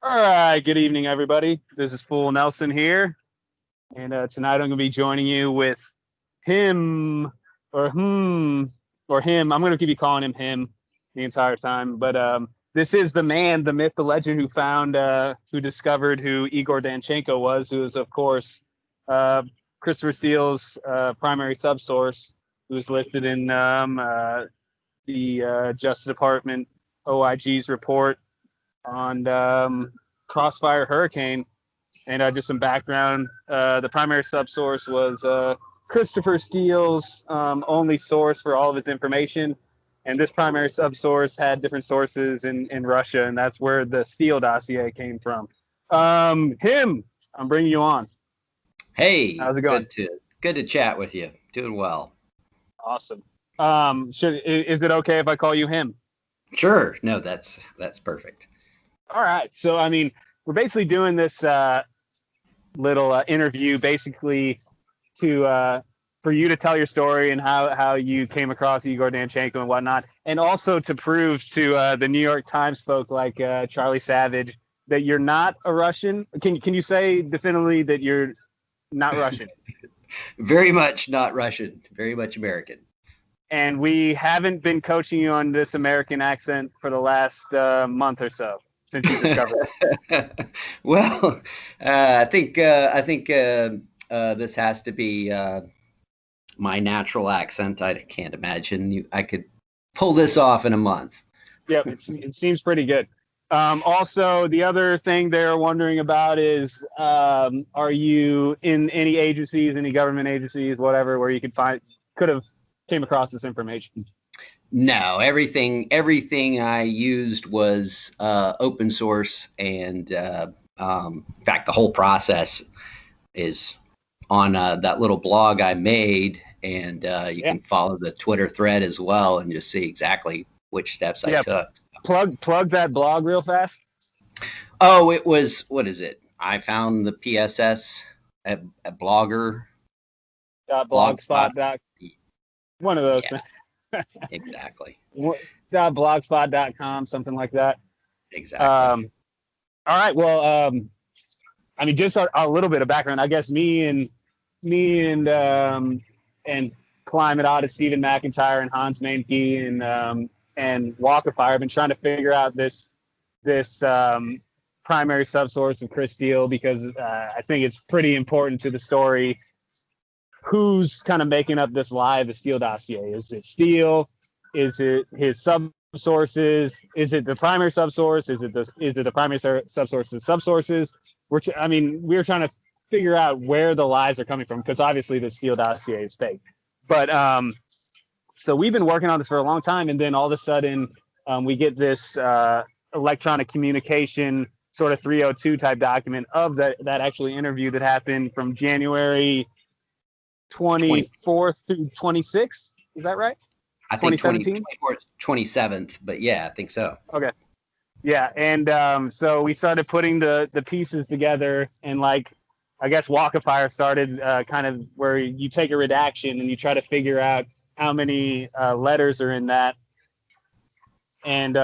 All right, good evening, everybody. This is Fool Nelson here, and tonight I'm going to be joining you with him or or him. I'm going to keep calling him the entire time, but this is the man, the myth, the legend who discovered who Igor Danchenko was, who is, of course, Christopher Steele's primary subsource, who was listed in the Justice Department OIG's report on Crossfire Hurricane. And just some background, the primary subsource was Christopher Steele's only source for all of its information. And this primary subsource had different sources in Russia, and that's where the Steele dossier came from. I'm bringing you on. Hey, how's it going? Good to chat with you. Doing well. Awesome. Is it okay if I call you him? Sure. No, that's perfect. All right. So, I mean, we're basically doing this little interview basically to for you to tell your story and how you came across Igor Danchenko and whatnot, and also to prove to the New York Times folk like Charlie Savage that you're not a Russian. Can you say definitively that you're not Russian? Very much not Russian. Very much American. And we haven't been coaching you on this American accent for the last month or so since you discovered it. Well, I think this has to be my natural accent. I can't imagine I could pull this off in a month. Yep, it seems pretty good. Also, the other thing they're wondering about is, are you in any agencies, any government agencies, whatever, where you could have came across this information? No, everything I used was open source, and in fact, the whole process is on that little blog I made, and you can follow the Twitter thread as well, and just see exactly which steps I took. Plug that blog real fast. Oh, it was, what is it? I found the PSS at Blogger. Blogspot. One of those. Yeah, exactly. Blogspot.com, something like that. Exactly. All right. Well, I mean, just a little bit of background. I guess me and Climate Audit, Stephen McIntyre and Hans Mahnke and Walkerfire have been trying to figure out this primary subsource of Chris Steele, because I think it's pretty important to the story. Who's kind of making up this lie of the Steele dossier? Is it Steele? Is it his subsources? Is it the primary subsource? Is it the primary subsources? Subsources? We're trying to figure out where the lies are coming from, because obviously the Steele dossier is fake. But so we've been working on this for a long time, and then all of a sudden we get this electronic communication sort of 302 type document of that actually interview that happened from January 24th through 26th. Is that right? I think 27th, but yeah, I think so. Okay. Yeah. And so we started putting the pieces together, and like, I guess Walkerfire started kind of where you take a redaction and you try to figure out how many letters are in that. And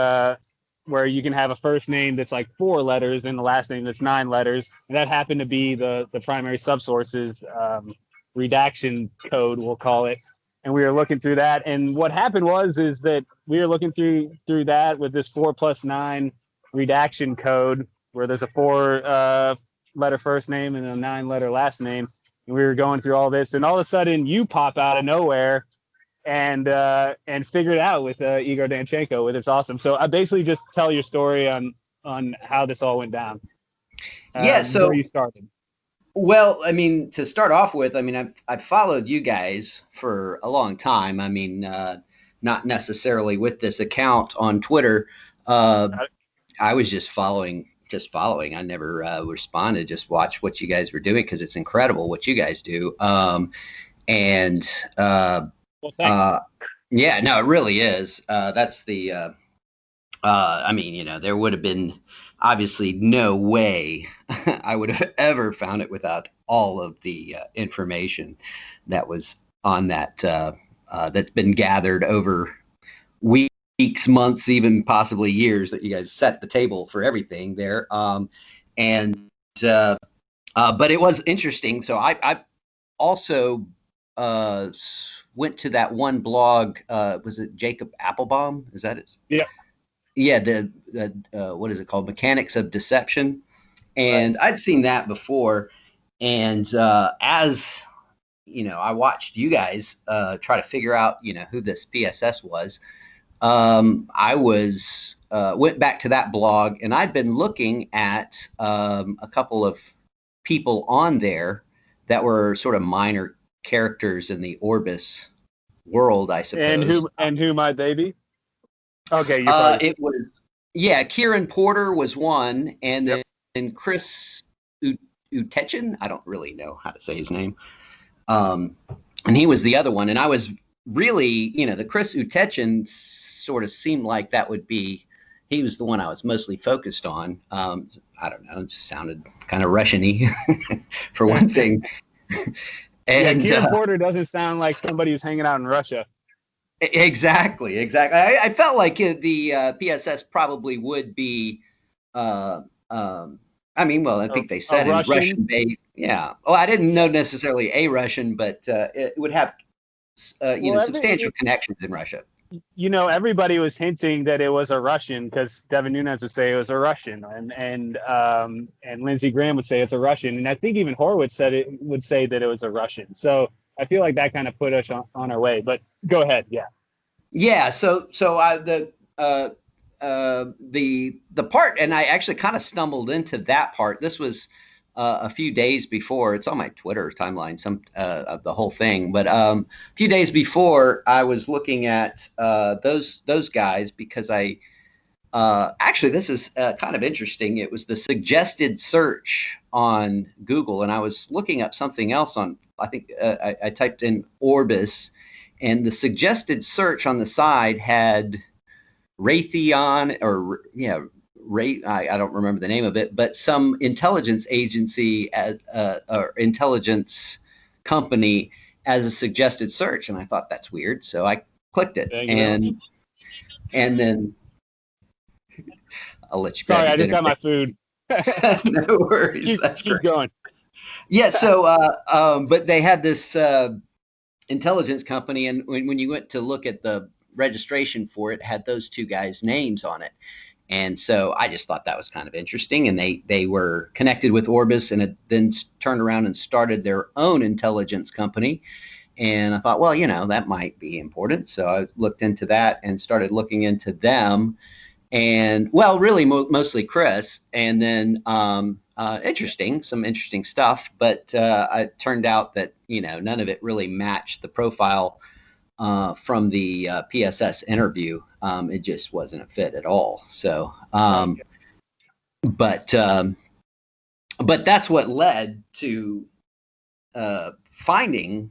where you can have a first name that's like 4 letters and the last name that's 9 letters. And that happened to be the primary subsources redaction code, we'll call it. And we were looking through that, and what happened is that we were looking through that with this 4+9 redaction code, where there's a 4 letter first name and a 9 letter last name. And we were going through all this, and all of a sudden you pop out of nowhere and figure it out with Igor Danchenko, which is awesome. So I basically just tell your story on how this all went down. So where you started. Well, I mean, to start off with, I mean, I've followed you guys for a long time. I mean, not necessarily with this account on Twitter. I was just following. I never responded. Just watch what you guys were doing, because it's incredible what you guys do. Well, thanks. Yeah, no, it really is. That's the. I mean, there would have been obviously no way I would have ever found it without all of the information that was on that that's been gathered over weeks weeks, months, even possibly years that you guys set the table for everything there. And but it was interesting. So I also went to that one blog. Was it Jacob Applebaum? Is that it? Yeah. Yeah. The what is it called? Mechanics of Deception. And I'd seen that before. And as you know, I watched you guys try to figure out, who this PSS was. I was went back to that blog, and I'd been looking at a couple of people on there that were sort of minor characters in the Orbis world, I suppose. And who might they be? Okay, It was Kieran Porter was one, and Yep. then Chris Utechin. I don't really know how to say his name. And he was the other one. And I was really, the Chris Utechin sort of seemed like that would be, he was the one I was mostly focused on. I don't know, it just sounded kind of Russian-y for one thing. And Kieran Porter doesn't sound like somebody who's hanging out in Russia. Exactly. I felt like the PSS probably would be, I think they said in Russian. Yeah. Oh, I didn't know necessarily a Russian, but it would have, substantial connections in Russia. Everybody was hinting that it was a Russian because Devin Nunes would say it was a Russian, and Lindsey Graham would say it's a Russian, and I think even Horowitz would say that it was a Russian. So I feel like that kind of put us on our way. But go ahead, yeah. Yeah. So the part, and I actually kind of stumbled into that part. This was a few days before. It's on my Twitter timeline, some of the whole thing. But a few days before, I was looking at those guys because I actually, this is kind of interesting. It was the suggested search on Google, and I was looking up something else on. I think I typed in Orbis, and the suggested search on the side had Raytheon I don't remember the name of it, but some intelligence agency or intelligence company as a suggested search, and I thought that's weird, so I clicked it, and then I'll let you. Sorry, I just got my food. No worries. Keep going. Yeah. So, but they had this intelligence company, and when you went to look at the registration for it, had those two guys' names on it. And so I just thought that was kind of interesting. And they were connected with Orbis, and then turned around and started their own intelligence company. And I thought, well, that might be important. So I looked into that and started looking into them. And well, really mostly Chris. And then some interesting stuff. But it turned out that, none of it really matched the profile from the PSS interview. It just wasn't a fit at all. So, but that's what led to finding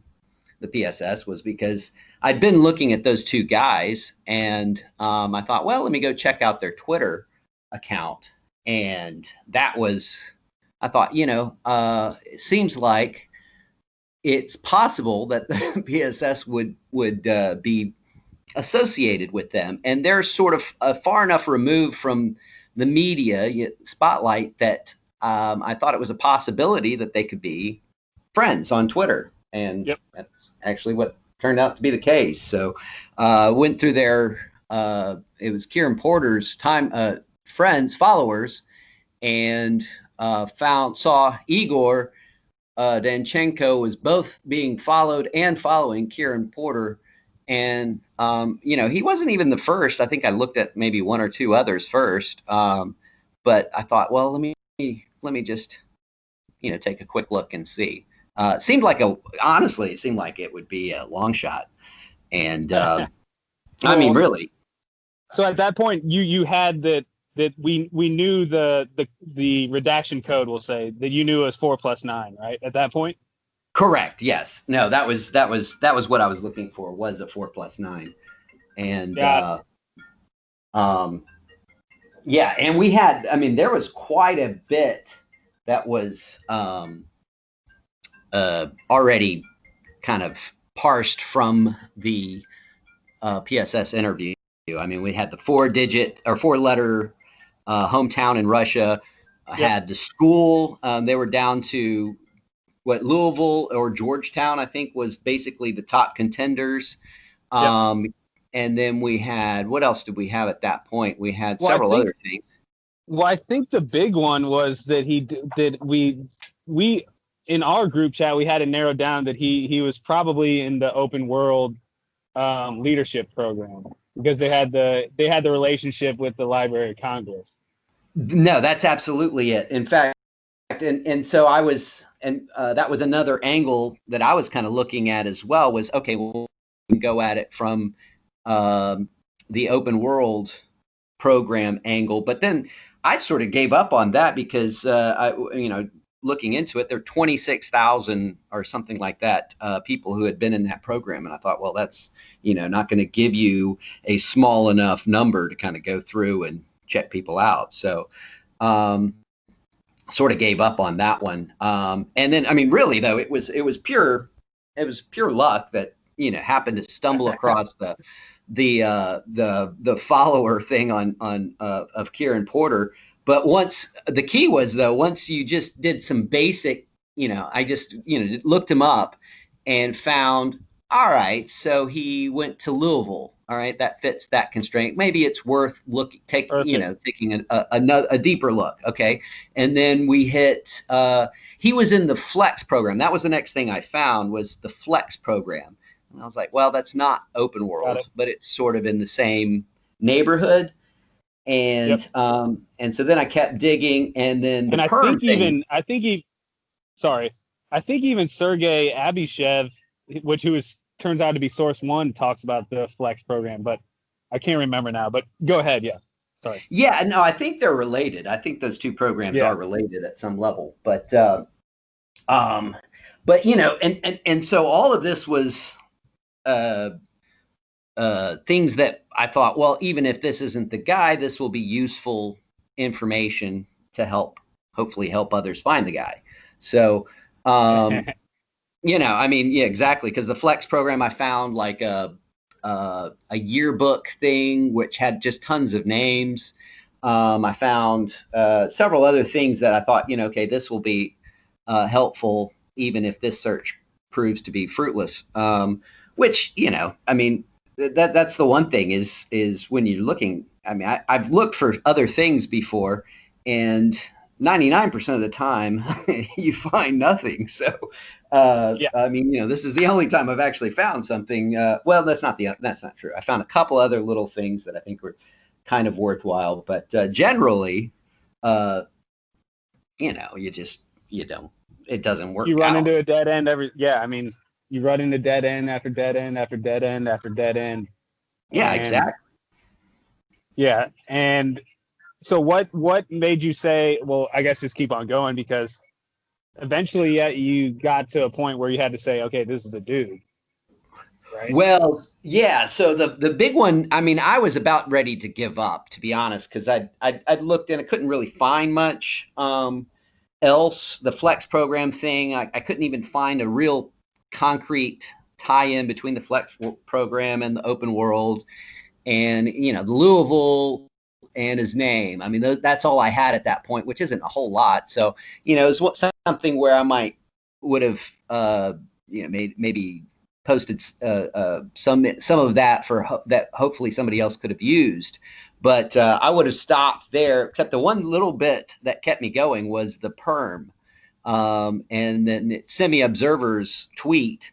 the PSS, was because I'd been looking at those two guys, and I thought, well, let me go check out their Twitter account. And that was, I thought, it seems like it's possible that the PSS would be associated with them, and they're sort of far enough removed from the media spotlight that I thought it was a possibility that they could be friends on Twitter, and that's actually what turned out to be the case. So went through their it was Kieran Porter's followers, and saw Igor Danchenko was both being followed and following Kieran Porter. And, he wasn't even the first. I think I looked at maybe one or two others first. But I thought, well, let me just, take a quick look and see. Honestly, it seemed like it would be a long shot. And, really. So at that point, you had that we knew the redaction code, we'll say, that you knew it was 4+9, right? At that point? Correct. Yes. No, that was what I was looking for, was a 4+9. And and we had, there was quite a bit that was already kind of parsed from the PSS interview. I mean, we had the 4-digit or 4-letter hometown in Russia. Yep. Had the school. They were down to what, Louisville or Georgetown, I think, was basically the top contenders. Yep. And then we had, what else did we have at that point? We had Well, several other things. Well, I think the big one was that we in our group chat we had it narrowed down that he was probably in the open world leadership program because they had the relationship with the Library of Congress. No, that's absolutely it. In fact, and so I was, and that was another angle that I was kind of looking at as well, was, okay, we'll go at it from the open world program angle, but then I sort of gave up on that because looking into it, there are 26,000 or something like that people who had been in that program, and I thought, well, that's not going to give you a small enough number to kind of go through and check people out. So sort of gave up on that one. And then, I mean, really though, it was pure luck that happened to stumble across the follower thing on of Kieran Porter. But the key was, though, once you just did some basic, I just looked him up and found, all right, so he went to Louisville. All right, that fits that constraint. Maybe it's worth taking a deeper look. Okay, and then we hit. He was in the Flex program. That was the next thing I found, was the Flex program. And I was like, well, that's not open world, but it's sort of in the same neighborhood. And and so then I kept digging, and then I think even Sergey Abishev, who turns out to be Source One, talks about the Flex program, but I can't remember now. But go ahead, yeah. Sorry. Yeah, no, I think they're related. I think those two programs are related at some level, but and so all of this was things that I thought, well, even if this isn't the guy, this will be useful information to hopefully help others find the guy. So, I mean, yeah, exactly. Because the Flex program, I found like a yearbook thing, which had just tons of names. I found several other things that I thought, okay, this will be helpful, even if this search proves to be fruitless. Which, I mean, that's the one thing is when you're looking. I mean, I've looked for other things before, and 99% of the time you find nothing. So, I mean, this is the only time I've actually found something. Well, that's not true. I found a couple other little things that I think were kind of worthwhile, but generally, you don't. It doesn't work. You run into a dead end I mean, you run into dead end after dead end after dead end after dead end. Yeah, exactly. Yeah, and so what made you say, well, I guess just keep on going, because eventually you got to a point where you had to say, okay, this is the dude, right? Well, yeah. So the big one, I mean, I was about ready to give up, to be honest, because I'd looked and I couldn't really find much else. The Flex program thing, I couldn't even find a real concrete tie-in between the Flex program and the open world, and the Louisville and his name. I mean, that's all I had at that point, which isn't a whole lot. So it was something where I would have maybe posted some of that that hopefully somebody else could have used. But I would have stopped there, except the one little bit that kept me going was the perm. And then Semi Observer's tweet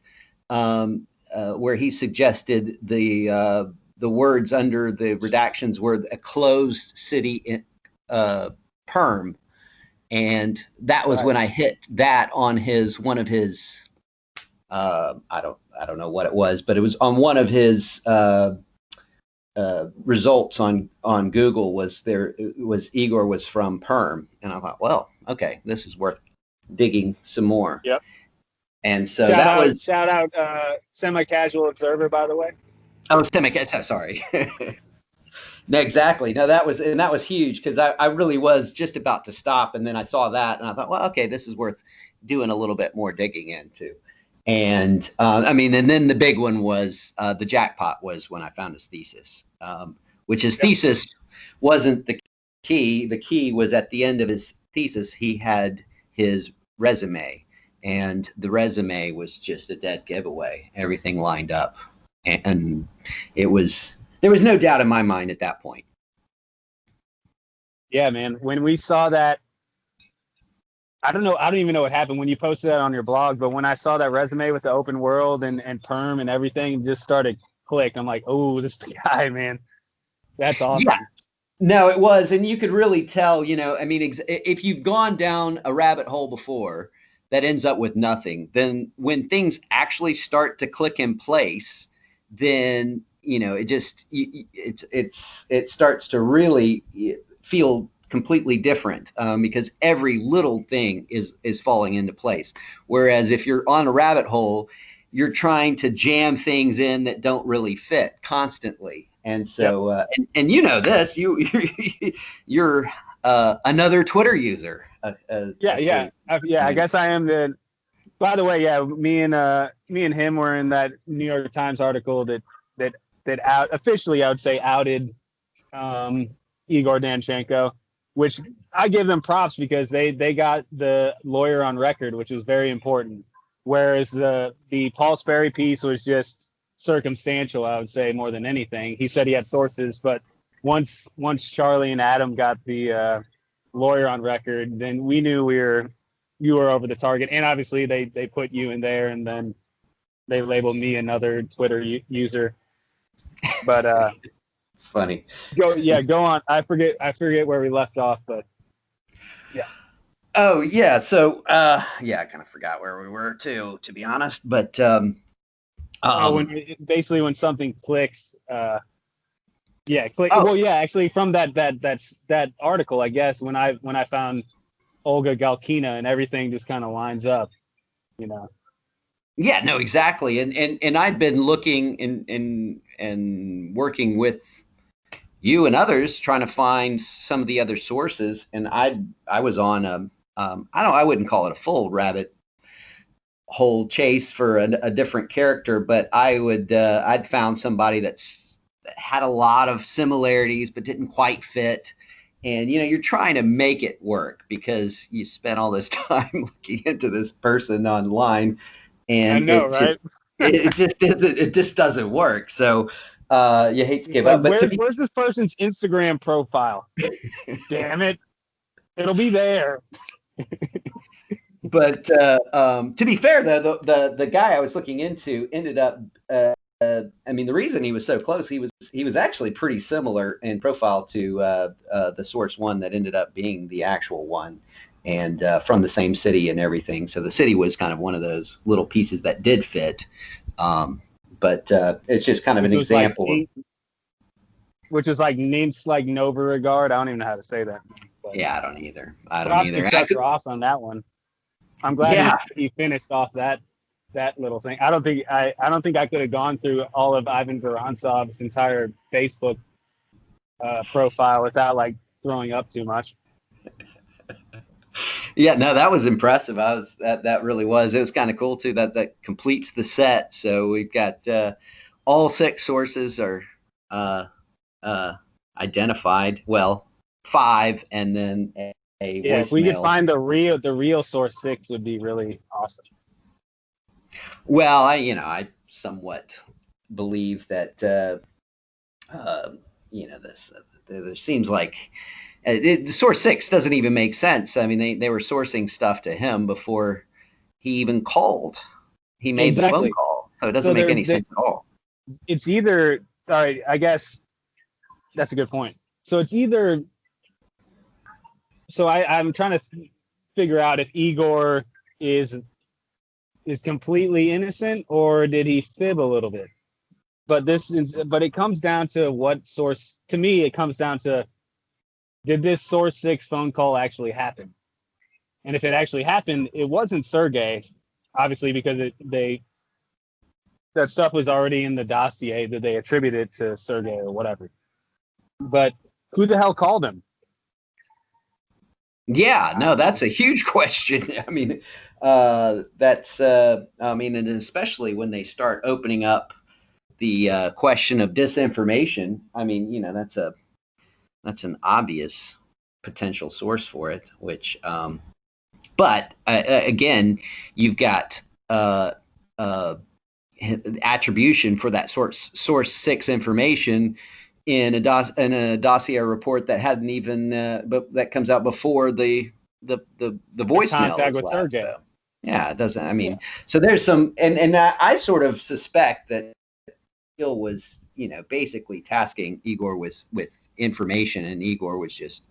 where he suggested the words under the redactions were a closed city perm, and that was when I hit that on one of his I don't know what it was, but it was on one of his results on Google. Igor was from Perm, and I thought, well, okay, this is worth digging some more. Yep. And so shout out Semi-Casual Observer, by the way. Oh, sorry. No, exactly. No, that was huge, because I really was just about to stop, and then I saw that, and I thought, well, okay, this is worth doing a little bit more digging into. And I mean, and then the big one was the jackpot was when I found his thesis. which his thesis wasn't the key. The key was at the end of his thesis, he had his resume, and the resume was just a dead giveaway. Everything lined up, and there was no doubt in my mind at that point. Yeah, man. When we saw that, I don't know. I don't even know what happened when you posted that on your blog, but when I saw that resume with the open world and perm and everything, just started click. I'm like, oh, this is the guy, man. That's awesome. Yeah. No, it was. And you could really tell, I mean, if you've gone down a rabbit hole before that ends up with nothing, then when things actually start to click in place, then, it starts to really feel completely different, because every little thing is falling into place. Whereas if you're on a rabbit hole, you're trying to jam things in that don't really fit constantly. And so, and this, you're another Twitter user. I guess I am the. By the way, me and him were in that New York Times article that officially, I would say, outed Igor Danchenko, which I give them props because they got the lawyer on record, which is very important. Whereas the Paul Sperry piece was just circumstantial, I would say, more than anything. He said he had sources, but once Charlie and Adam got the lawyer on record, then we knew you were over the target. And obviously they put you in there, and then they labeled me another Twitter user. But it's funny. Go on. I forget where we left off, but yeah. Oh yeah, so I kind of forgot where we were too, to be honest. But when something clicks, click. Oh. Well, yeah, actually, from that article, I guess when I found Olga Galkina and everything just kind of lines up, Yeah, no, exactly, and I'd been looking and working with you and others trying to find some of the other sources, and I was on I wouldn't call it a full rabbit hole chase for a different character, but I'd found somebody that had a lot of similarities but didn't quite fit. And you're trying to make it work because you spent all this time looking into this person online, and I know, right? it just doesn't work. So you hate to give up. But where's this person's Instagram profile? Damn it, it'll be there. But to be fair, though, the guy I was looking into ended up. I mean, the reason he was so close, he was actually pretty similar in profile to the source one that ended up being the actual one, and from the same city and everything. So the city was kind of one of those little pieces that did fit. But it's just kind of an example. Which is like Nints, like Nova Regard. I don't even know how to say that. Yeah, I don't either. Chuck Ross on that one. I'm glad he finished off that little thing. I don't think I could have gone through all of Ivan Vorontsov's entire Facebook profile without like throwing up too much. Yeah, no, that was impressive. That really was. It was kind of cool too. That completes the set. So we've got all 6 sources are identified. Well, 5, and then a voicemail. If we could find the real source 6 would be really awesome. Well, I somewhat believe that this there seems like the source 6 doesn't even make sense. I mean, they were sourcing stuff to him before he even called. He made the phone call, so it doesn't make any sense at all. It's either, all right, I guess that's a good point. So it's either. So I'm trying to figure out if Igor is completely innocent or did he fib a little bit. But it comes down to what source. To me, it comes down to, did this source 6 phone call actually happen? And if it actually happened, it wasn't Sergey, obviously, because that stuff was already in the dossier that they attributed to Sergey or whatever. But who the hell called him? Yeah, no, that's a huge question. I mean, and especially when they start opening up the question of disinformation, I mean, that's an obvious potential source for it. Which, but again, you've got attribution for that source six information in a dossier report that hadn't even but that comes out before the voicemail contact is with left. Sergey. So, yeah, it doesn't. I mean, so there's some, and I sort of suspect that Hill was, basically tasking Igor with information, and Igor was just,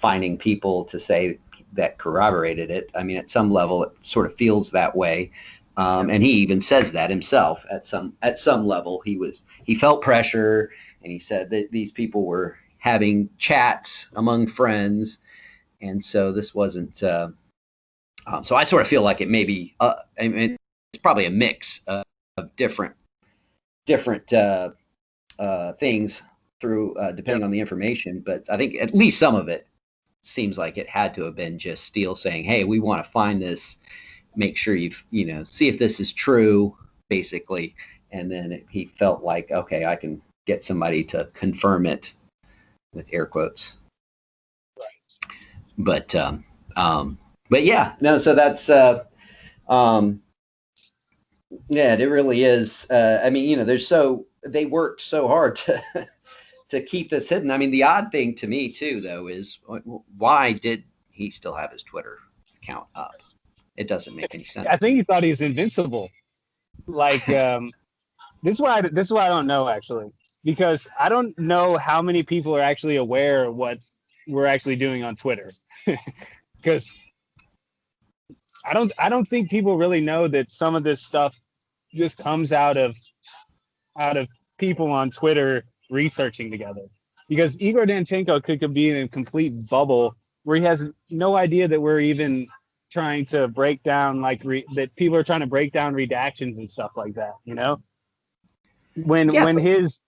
finding people to say that corroborated it. I mean, at some level, it sort of feels that way. And he even says that himself at some level. He felt pressure, and he said that these people were having chats among friends, and so this wasn't. So I sort of feel like it may be. I mean, it's probably a mix of different things through depending on the information. But I think at least some of it seems like it had to have been just Steele saying, "Hey, we want to find this. Make sure see if this is true," basically. And then he felt like, okay, I can get somebody to confirm it, with air quotes. But yeah, no. So that's yeah, it really is. I mean, they worked so hard to keep this hidden. I mean, the odd thing to me too, though, is why did he still have his Twitter account up? It doesn't make any sense. I think he thought he was invincible. Like this is why I don't know, actually, because I don't know how many people are actually aware of what we're actually doing on Twitter. Because I don't think people really know that some of this stuff just comes out of people on Twitter researching together. Because Igor Danchenko could be in a complete bubble where he has no idea that we're even trying to break down that people are trying to break down redactions and stuff like that. When his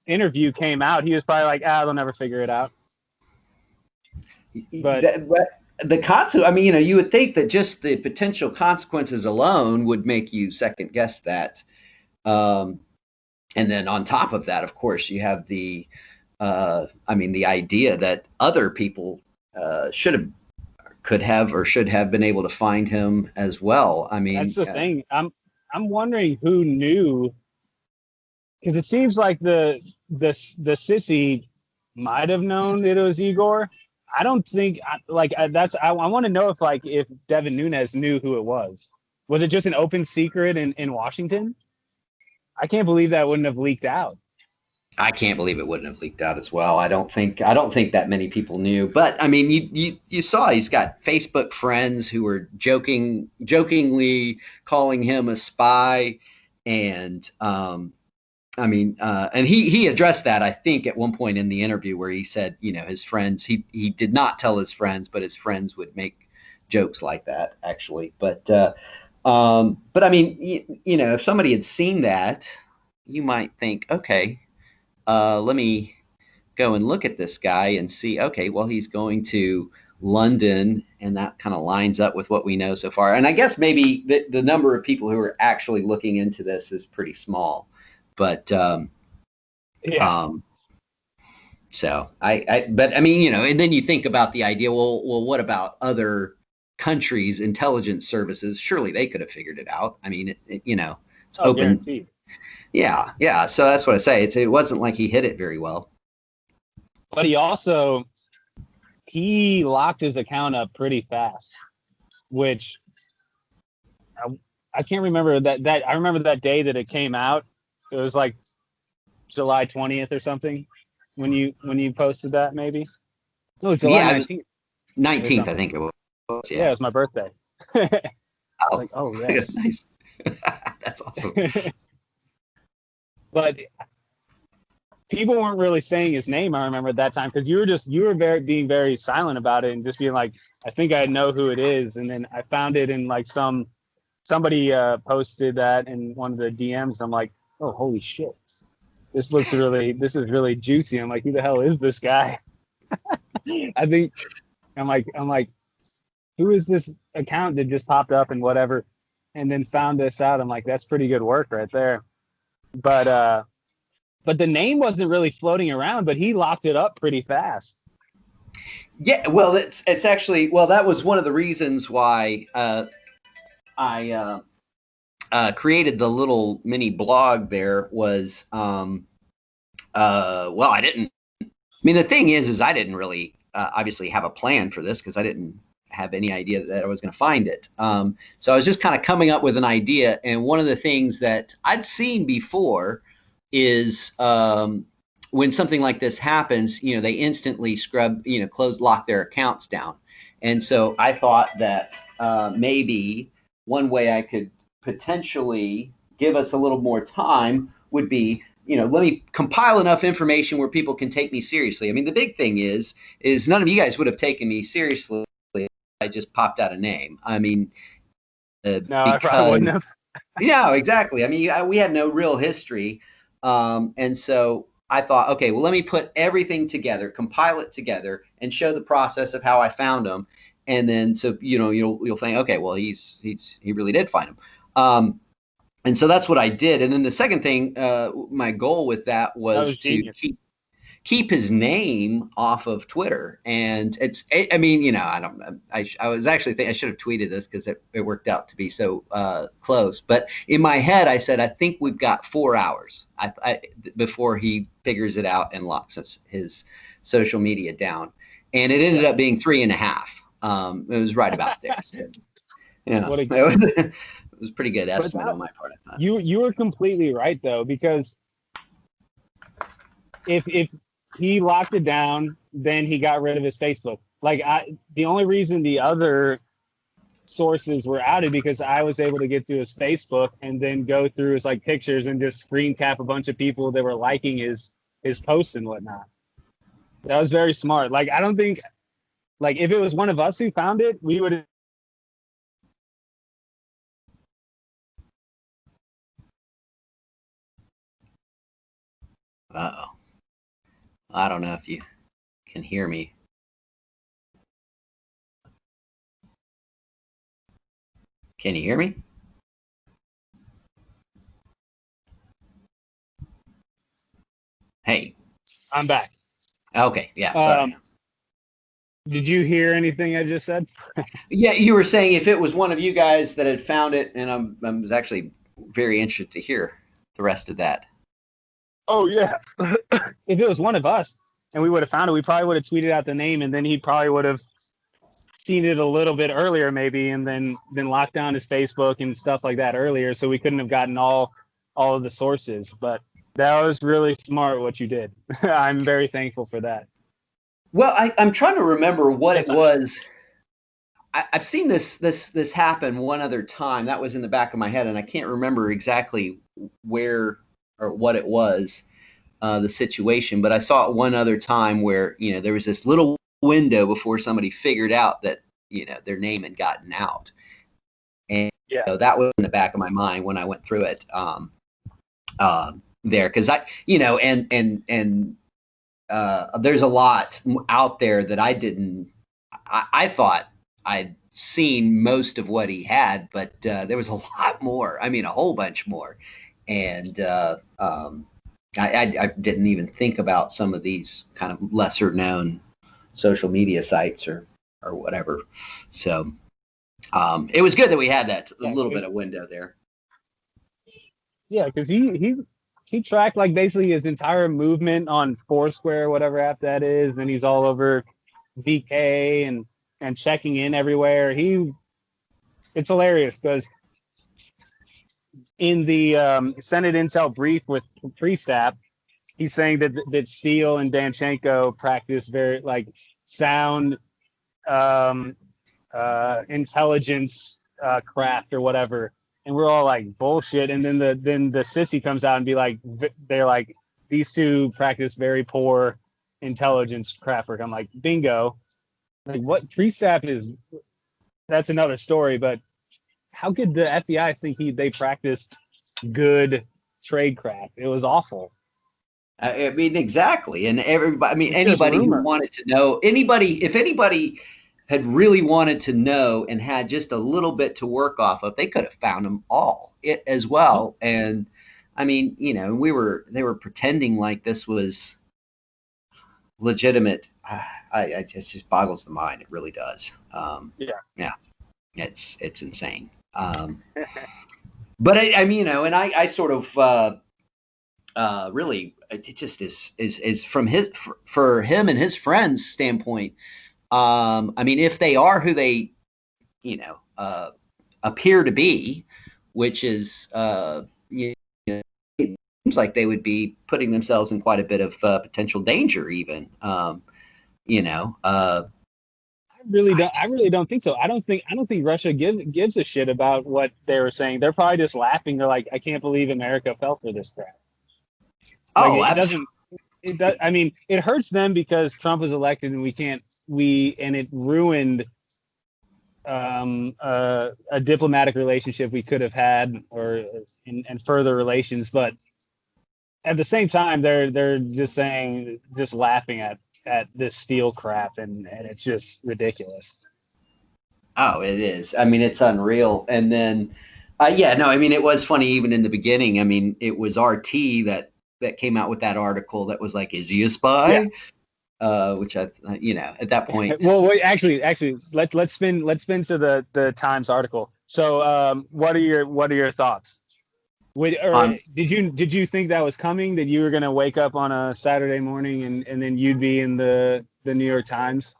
interview came out, he was probably like, they'll never figure it out. But the consequence, I mean, you would think that just the potential consequences alone would make you second guess that. And then on top of that, of course, you have the idea that other people could have or should have been able to find him as well. I mean, that's the thing. I'm wondering who knew, because it seems like the sissy might have known that it was Igor. I don't think I want to know if Devin Nunes knew who it was. Was it just an open secret in Washington? I can't believe that wouldn't have leaked out. I can't believe it wouldn't have leaked out as well. I don't think that many people knew. But I mean, you saw he's got Facebook friends who were jokingly calling him a spy, and and he addressed that, I think, at one point in the interview where he said, his friends, he did not tell his friends, but his friends would make jokes like that, actually. But I mean, if somebody had seen that, you might think, okay, let me go and look at this guy and see, okay, well, he's going to London, and that kind of lines up with what we know so far. And I guess maybe the number of people who are actually looking into this is pretty small. But so but I mean, and then you think about the idea, well, what about other countries' intelligence services? Surely they could have figured it out. I mean, it's open. Guaranteed. Yeah. So that's what I say. It wasn't like he hid it very well. But he locked his account up pretty fast, which I can't remember that I remember that day that it came out. It was like July 20th or something when you posted that, maybe. No, July 19th. 19th, I think it was. Yeah, it was my birthday. I was like, oh yes. Nice. That's awesome. But people weren't really saying his name, I remember at that time, because you were being very silent about it and just being like, I think I know who it is. And then I found it in like somebody posted that in one of the DMs. I'm like, oh, holy shit. This is really juicy. I'm like, who the hell is this guy? I'm like, who is this account that just popped up and whatever? and then found this out. I'm like, that's pretty good work right there. But the name wasn't really floating around, but he locked it up pretty fast. Yeah, well, it's actually, well, that was one of the reasons why I created the little mini blog. There was well, I didn't. I mean, the thing is I didn't really obviously have a plan for this because I didn't have any idea that I was going to find it. So I was just kind of coming up with an idea. And one of the things that I'd seen before is when something like this happens, they instantly scrub, lock their accounts down. And so I thought that maybe one way I could potentially give us a little more time would be, let me compile enough information where people can take me seriously. I mean, the big thing is none of you guys would have taken me seriously if I just popped out a name. I mean, no, I probably wouldn't have. No, exactly. I mean, we had no real history. And so I thought, okay, well, let me put everything together, compile it together, and show the process of how I found them. And then, so, you'll think, okay, well, he really did find them. And so that's what I did. And then the second thing, my goal with that was to keep his name off of Twitter. And I mean, I was actually thinking I should have tweeted this because it worked out to be so close. But in my head, I said, I think we've got 4 hours before he figures it out and locks his social media down. And it ended up being 3.5. It was right about there. So, it was a pretty good estimate on my part. I thought. You were completely right though, because if he locked it down, then he got rid of his Facebook. Like the only reason the other sources were outed because I was able to get to his Facebook and then go through his like pictures and just screen cap a bunch of people that were liking his posts and whatnot. That was very smart. Like I don't think, like if it was one of us who found it, we would. Uh-oh. I don't know if you can hear me. Can you hear me? Hey. I'm back. Okay. Yeah. Sorry. Did you hear anything I just said? Yeah, you were saying if it was one of you guys that had found it, and I was actually very interested to hear the rest of that. Oh yeah. If it was one of us and we would have found it, we probably would have tweeted out the name, and then he probably would have seen it a little bit earlier maybe, and then locked down his Facebook and stuff like that earlier, so we couldn't have gotten all of the sources. But that was really smart what you did. I'm very thankful for that. Well, I'm trying to remember what it was. I've seen this happen one other time. That was in the back of my head, and I can't remember exactly where or what it was, the situation. But I saw it one other time where there was this little window before somebody figured out that their name had gotten out, and that was in the back of my mind when I went through it there, because there's a lot out there that I thought I'd seen most of what he had, but there was a lot more. I mean, a whole bunch more. And I didn't even think about some of these kind of lesser known social media sites or whatever. So it was good that we had that little bit of window there. Yeah, because he tracked like basically his entire movement on Foursquare, whatever app that is. Then he's all over VK and checking in everywhere. It's hilarious because in the Senate Intel brief with Priestap, he's saying that Steele and Danchenko practice very like sound intelligence craft or whatever. And we're all like bullshit. And then the sissy comes out and be like, they're like, these two practice very poor intelligence craft work. I'm like, bingo. Like what Priestap is, that's another story. But how could the FBI think they practiced good trade craft? It was awful. I mean, exactly. And everybody, I mean, anybody who wanted to know, if anybody had really wanted to know and had just a little bit to work off of, they could have found them all it as well. And I mean, you know, they were pretending like this was legitimate. It just boggles the mind. It really does. Yeah. Yeah, it's insane. But I mean, you know, and I sort of really, it just is from his for him and his friends' standpoint. I mean, if they are who they, you know, appear to be, which is, you know, it seems like they would be putting themselves in quite a bit of potential danger, even. You know, I really don't think so. I don't think Russia gives a shit about what they were saying. They're probably just laughing. They're like, I can't believe America fell for this crap. Like oh, it absolutely. doesn't. It does. I mean, it hurts them because Trump was elected, and it ruined a diplomatic relationship we could have had, or and further relations. But at the same time, they're just laughing at this steel crap, and it's just ridiculous. Oh, it is. I mean, it's unreal. And then, yeah, no, I mean, it was funny even in the beginning. I mean, it was RT that came out with that article that was like, "Is he a Yeah. spy?" Which I, you know, at that point, Well, wait, actually, let's spin to the Times article. So, what are your thoughts? Or on did you think that was coming? That you were going to wake up on a Saturday morning and then you'd be in the New York Times?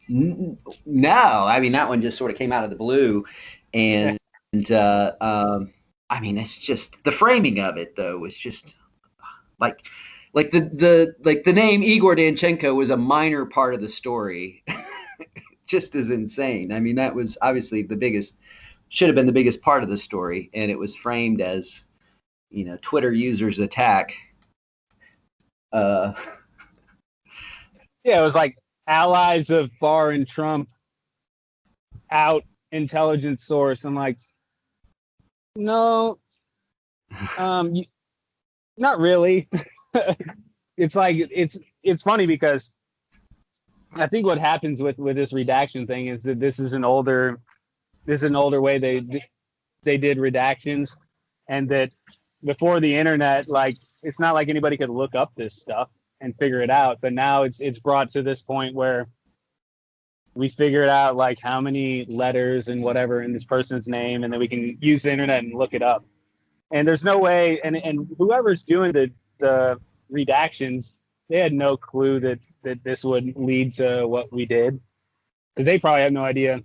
no, I mean that one just sort of came out of the blue, and I mean it's just the framing of it though was just like the name Igor Danchenko was a minor part of the story, just as insane. I mean that was obviously the biggest, should have been the biggest part of the story, and it was framed as, you know, Twitter users attack. Uh, Yeah, it was like allies of Barr and Trump out intelligence source. I'm like, no, you, not really. It's like it's funny because I think what happens with this redaction thing is that this is an older way they did redactions, and that before the internet, like it's not like anybody could look up this stuff and figure it out. But now it's brought to this point where we figured out like how many letters and whatever in this person's name, and then we can use the internet and look it up. And there's no way, and whoever's doing the redactions, they had no clue that this would lead to what we did, because they probably have no idea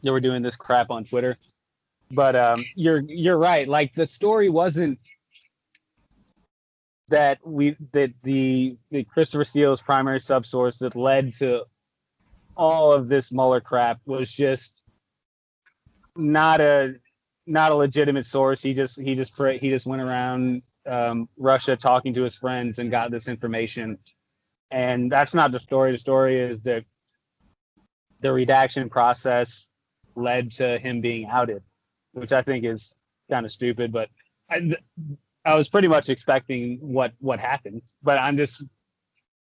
that we're doing this crap on Twitter. But you're right. Like the story wasn't that the Christopher Steele's primary subsource that led to all of this Mueller crap was just not a not a legitimate source. He just went around Russia talking to his friends and got this information. And that's not the story. The story is that the redaction process led to him being outed, which I think is kind of stupid. But I was pretty much expecting what happened. But I'm just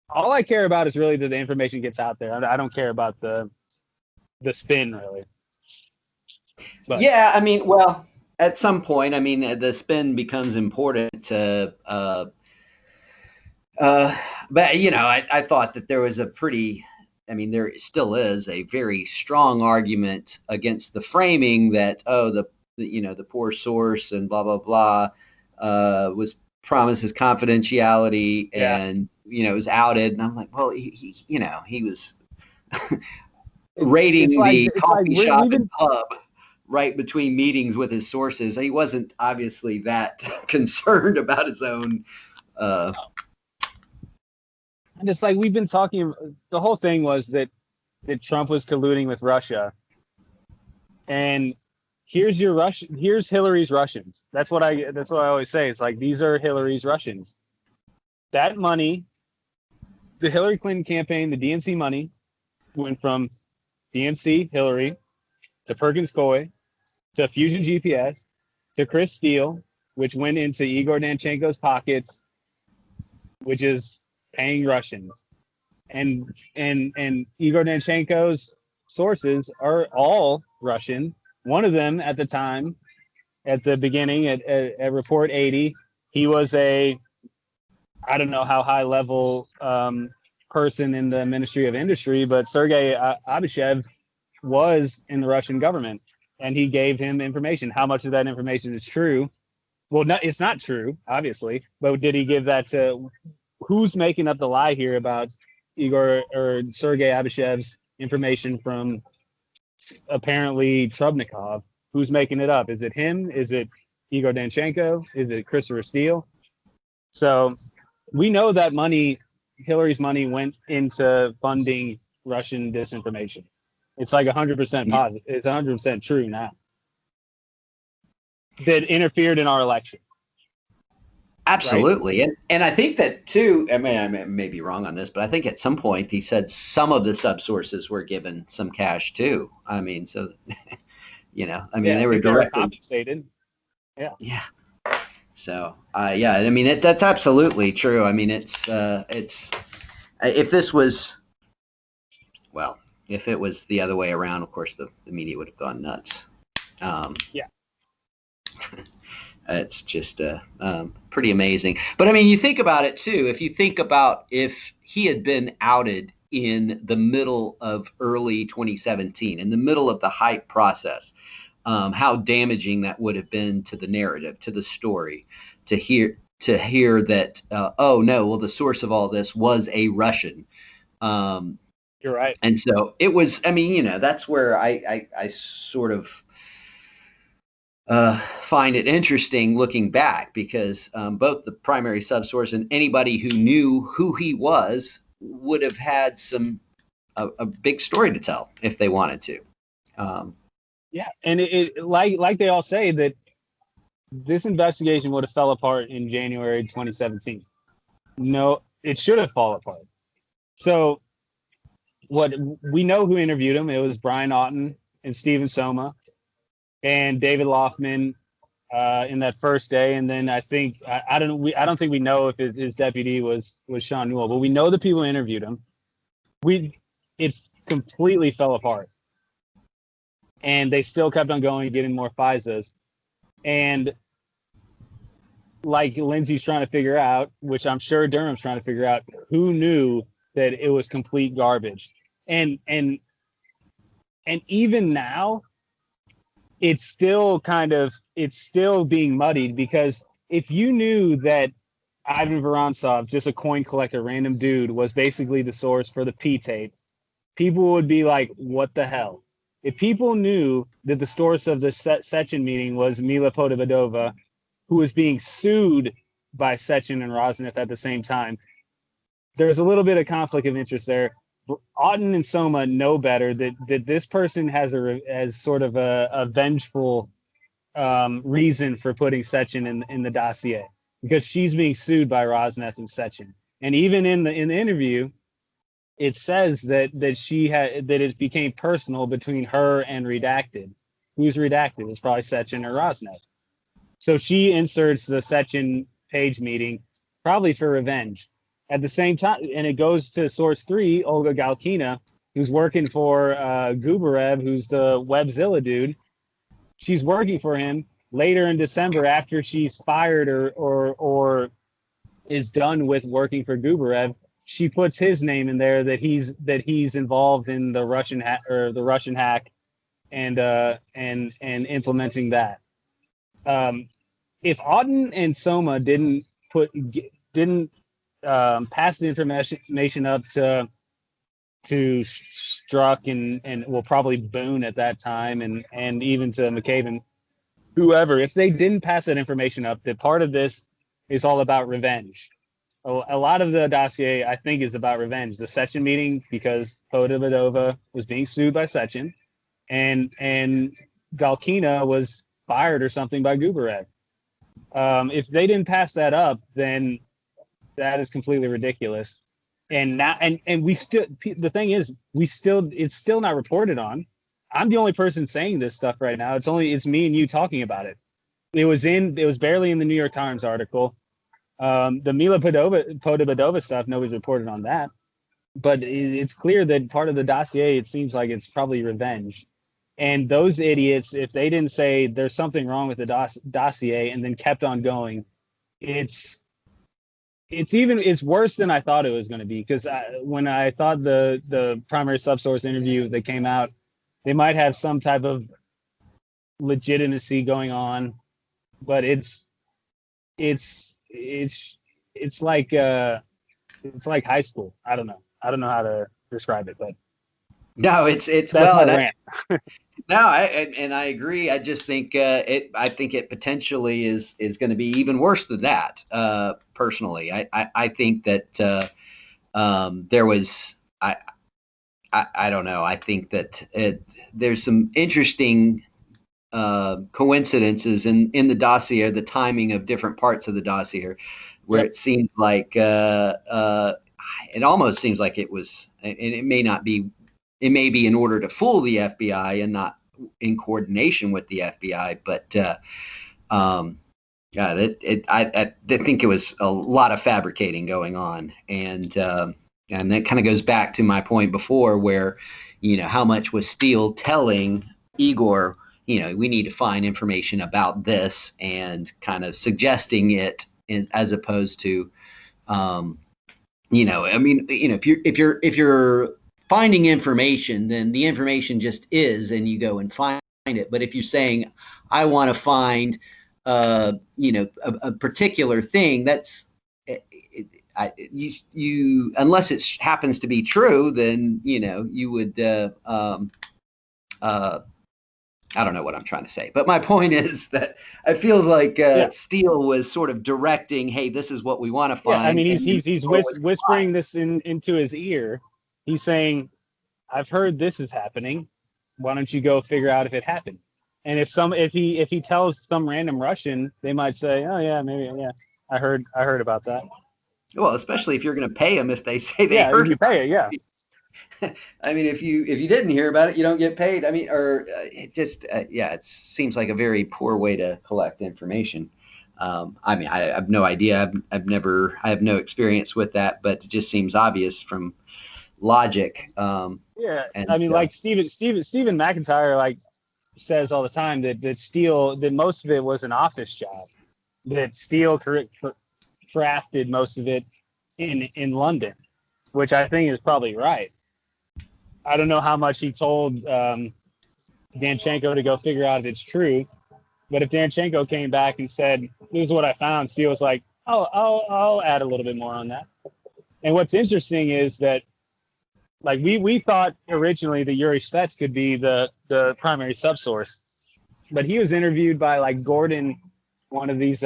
all I care about is really that the information gets out there. I don't care about the spin really. But yeah, I mean, well, at some point, I mean, the spin becomes important to. Uh, but you know, I thought that there was a pretty, I mean, there still is a very strong argument against the framing that, oh, the you know, the poor source and blah blah blah was promises confidentiality, yeah, and you know it was outed, and I'm like, well, he you know, he was it's raiding like the coffee shop we've and been pub right between meetings with his sources. He wasn't obviously that concerned about his own. Uh, and it's like we've been talking. The whole thing was that Trump was colluding with Russia, and here's Hillary's Russians. That's what I always say. It's like these are Hillary's Russians. That money, the Hillary Clinton campaign, the DNC money went from DNC Hillary to Perkins Coie to Fusion GPS to Chris Steele, which went into Igor Danchenko's pockets, which is paying Russians. And Igor Danchenko's sources are all Russian. One of them at the time, at the beginning, at Report 80, he was I don't know how high level person in the Ministry of Industry, but Sergei Abishev was in the Russian government, and he gave him information. How much of that information is true? Well, no, it's not true, obviously, but did he give that to who's making up the lie here about Igor or Sergei Abishev's information from apparently Trubnikov? Who's making it up? Is it him? Is it Igor Danchenko? Is it Christopher Steele? So we know that money, Hillary's money, went into funding Russian disinformation. It's like 100% positive. It's 100% true now. That interfered in our election. Absolutely. Right? And I think that too, I mean, I may be wrong on this, but I think at some point he said some of the subsources were given some cash too. I mean, so, you know, I mean, they were directly compensated. Yeah. Yeah. So, yeah, I mean, that's absolutely true. I mean, it's, if this was, well, if it was the other way around, of course, the media would have gone nuts. Yeah. It's just pretty amazing. But I mean, you think about it too. If you think about if he had been outed in the middle of early 2017, in the middle of the hype process, how damaging that would have been to the narrative, to the story, to hear that, oh no, well, the source of all this was a Russian. You're right. And so it was, I mean, you know, that's where I sort of find it interesting looking back, because both the primary subsource and anybody who knew who he was would have had a big story to tell if they wanted to. Yeah, and it like they all say that this investigation would have fell apart in January 2017. No, it should have fallen apart. So what we know who interviewed him, it was Brian Auten and Stephen Soma and David Loffman in that first day, and then I think I don't think we know if his deputy was Sean Newell, but we know the people who interviewed him. It completely fell apart, and they still kept on going, getting more FISAs, and like Lindsay's trying to figure out, which I'm sure Durham's trying to figure out, who knew that it was complete garbage, and even now, it's still being muddied, because if you knew that Ivan Vorontsov, just a coin collector, random dude, was basically the source for the P tape, people would be like, what the hell? If people knew that the source of the Sechin meeting was Mila Podavadova, who was being sued by Sechin and Rosneft at the same time, there's a little bit of conflict of interest there. Auten and Soma know better that this person has sort of a vengeful reason for putting Sechin in the dossier, because she's being sued by Rosneft and Sechin. And even in the interview, it says that it became personal between her and Redacted. Who's Redacted? It's probably Sechin or Rosneft. So she inserts the Sechin page meeting, probably for revenge. At the same time, and it goes to source 3, Olga Galkina, who's working for Gubarev, who's the Webzilla dude. She's working for him later in December, after she's fired or is done with working for Gubarev. She puts his name in there, that he's involved in the Russian hack and implementing that. If Auten and Soma didn't pass the information up to Strzok and well, probably Boone at that time, and even to McCabe, whoever, if they didn't pass that information up, that part of this is all about revenge. A lot of the dossier, I think, is about revenge. The Sechin meeting, because Podavadova was being sued by Sechin, and Galkina was fired or something by Gubarev. If they didn't pass that up, then that is completely ridiculous. And now, and we still, the thing is, it's still not reported on. I'm the only person saying this stuff right now. It's me and you talking about it. It was barely in the New York Times article. The Mila Podavadova stuff, nobody's reported on that. but it's clear that part of the dossier, it seems like it's probably revenge. And those idiots, if they didn't say there's something wrong with the dossier and then kept on going, it's it's worse than I thought it was going to be. Because when I thought the primary subsource interview that came out, they might have some type of legitimacy going on, but it's it's it's like high school. I don't know how to describe it, but No, it's that's well, my and rant. no, I agree. I just think I think it potentially is going to be even worse than that. Personally, I think that there was I don't know. I think that there's some interesting coincidences in the dossier, the timing of different parts of the dossier, where Yep. it seems like it almost seems like it was, and it may not be, it may be in order to fool the FBI and not in coordination with the FBI, but yeah, I think it was a lot of fabricating going on, and that kind of goes back to my point before, where how much was Steele telling Igor, we need to find information about this, and kind of suggesting it as opposed to, I mean, if you're finding information, then the information just is, and you go and find it. But if you're saying, I want to find, a particular thing, that's you unless it happens to be true, then you would. Uh, I don't know what I'm trying to say, but my point is that it feels like Yeah. Steele was sort of directing, "Hey, this is what we want to Yeah. I find," mean, and then he's Igor was whispering this into his ear. He's saying, "I've heard this is happening. Why don't you go figure out if it happened?" And if he tells some random Russian, they might say, "Oh yeah, maybe yeah, I heard about that." well, especially if you're going to pay them if they say they Yeah, if heard you pay it, yeah. about it. I mean, if you didn't hear about it, you don't get paid. I mean, or it just yeah, it seems like a very poor way to collect information. I mean, I have no idea. I have no experience with that, but it just seems obvious from logic. Yeah, I And mean, like Stephen McIntyre like says all the time that Steele that most of it was an office job. That Steele crafted most of it in London, which I think is probably right. I don't know how much he told Danchenko to go figure out if it's true, but if Danchenko came back and said, "This is what I found," Steele was like, "Oh, I'll add a little bit more on that." And what's interesting is that like we thought originally that Yuri Spets could be the primary subsource, but he was interviewed by like Gordon, one of these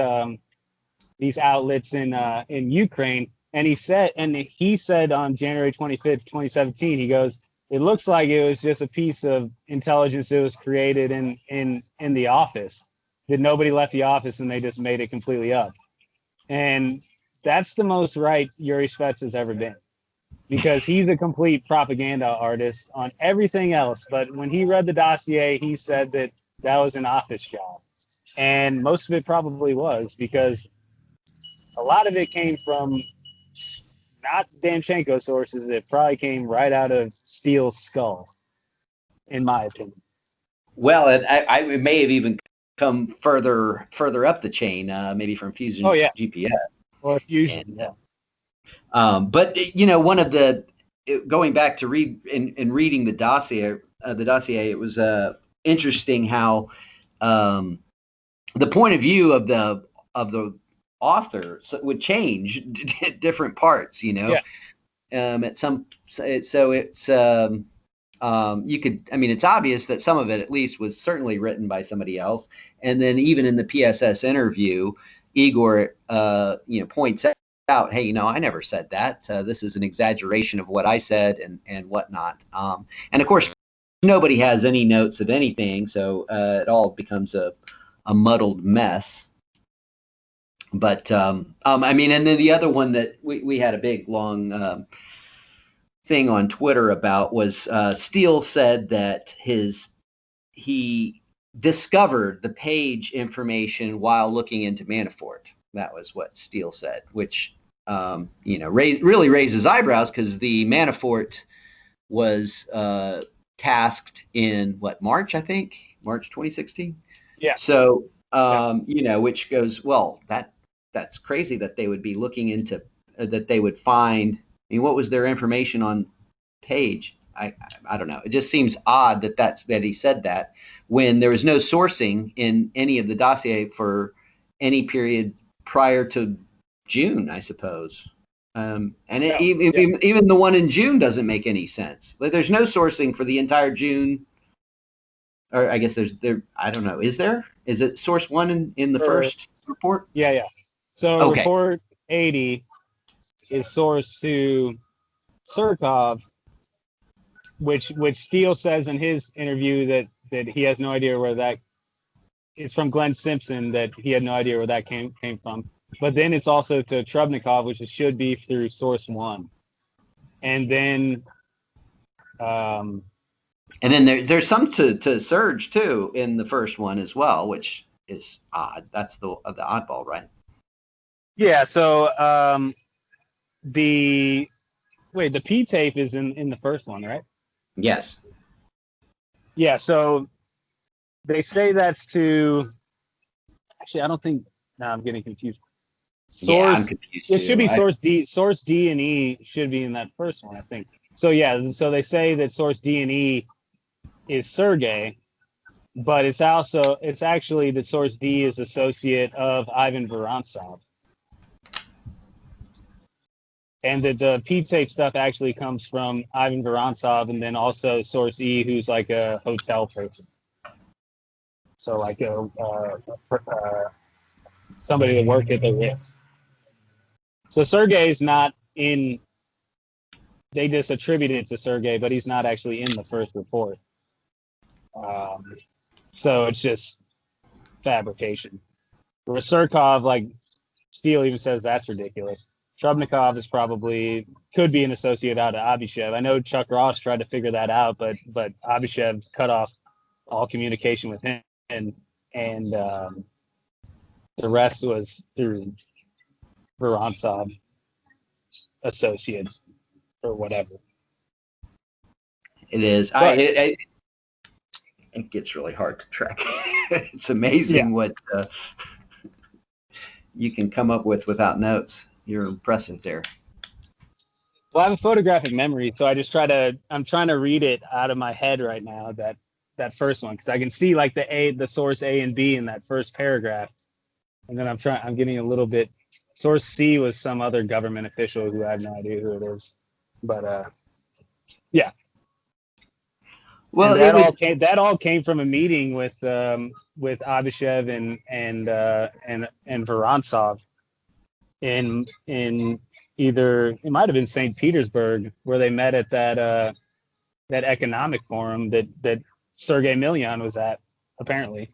outlets in Ukraine, and he said on January 25th, 2017, he goes, "It looks like it was just a piece of intelligence that was created in the office, that nobody left the office and they just made it completely up." And that's the most right Yuri Spets has ever been, because he's a complete propaganda artist on everything else. But when he read the dossier, he said that that was an office job. And most of it probably was, because a lot of it came from not Danchenko sources. It probably came right out of Steele's skull, in my opinion. well, it may have even come further up the chain, maybe from Oh, Fusion yeah. GPS. Or Fusion. And Yeah. but one of the going back to reading the dossier, it was interesting how um, the point of view of the author would change different parts. Yeah. At some so it's you could, I mean, it's obvious that some of it at least was certainly written by somebody else, and then even in the PSS interview, Igor points out, hey, I never said that. This is an exaggeration of what I said, and whatnot. And of course, nobody has any notes of anything, so it all becomes a muddled mess. But I mean, and then the other one that we had a big long thing on Twitter about was Steele said that he discovered the page information while looking into Manafort. That was what Steele said, which really raised his eyebrows because the Manafort was tasked in March, I think, March 2016. Yeah. So, which goes, well, that's crazy that they would be looking into that they would find. I mean, what was their information on page? I don't know. It just seems odd that he said that when there was no sourcing in any of the dossier for any period prior to June, I suppose. Even the one in June doesn't make any sense. Like, there's no sourcing for the entire June. Or I guess I don't know. Is there? Is it source one in the first report? Yeah. So okay. Report 80 is sourced to Surkov, which Steele says in his interview that he has no idea where that. It's from Glenn Simpson that he had no idea where that came from. But then it's also to Trubnikov, which it should be through source one. And then there's some to Surge too in the first one as well, which is odd. That's the oddball, right? Yeah. So the P tape is in the first one, right? Yes. Yeah. So they say that's to. Actually, I don't think. No, I'm getting confused. I'm confused. It should be source D. Source D and E should be in that first one, I think. So yeah. So they say that source D and E is Sergey, but it's actually the source D is associate of Ivan Vorontsov. And that the P-tape stuff actually comes from Ivan Vorontsov, and then also source E, who's like a hotel person. So like somebody that worked at the Ritz. So Sergey's not in. They just attribute it to Sergey, but he's not actually in the first report. So it's just fabrication. Where Surkov, like Steele even says that's ridiculous. Trubnikov could be an associate out of Abishev. I know Chuck Ross tried to figure that out, but Abishev cut off all communication with him, and the rest was through Vorontsov associates or whatever. It is. It gets really hard to track. It's amazing what you can come up with without notes. You're impressive there. Well, I have a photographic memory, so I'm trying to read it out of my head right now, that first one, because I can see like the source A and B in that first paragraph. And then I'm getting a little bit. Source C was some other government official who I have no idea who it is. But yeah. Well, that all came from a meeting with Abishev and Vorontsov in either, it might have been St. Petersburg, where they met at that economic forum that Sergei Milyan was at, apparently.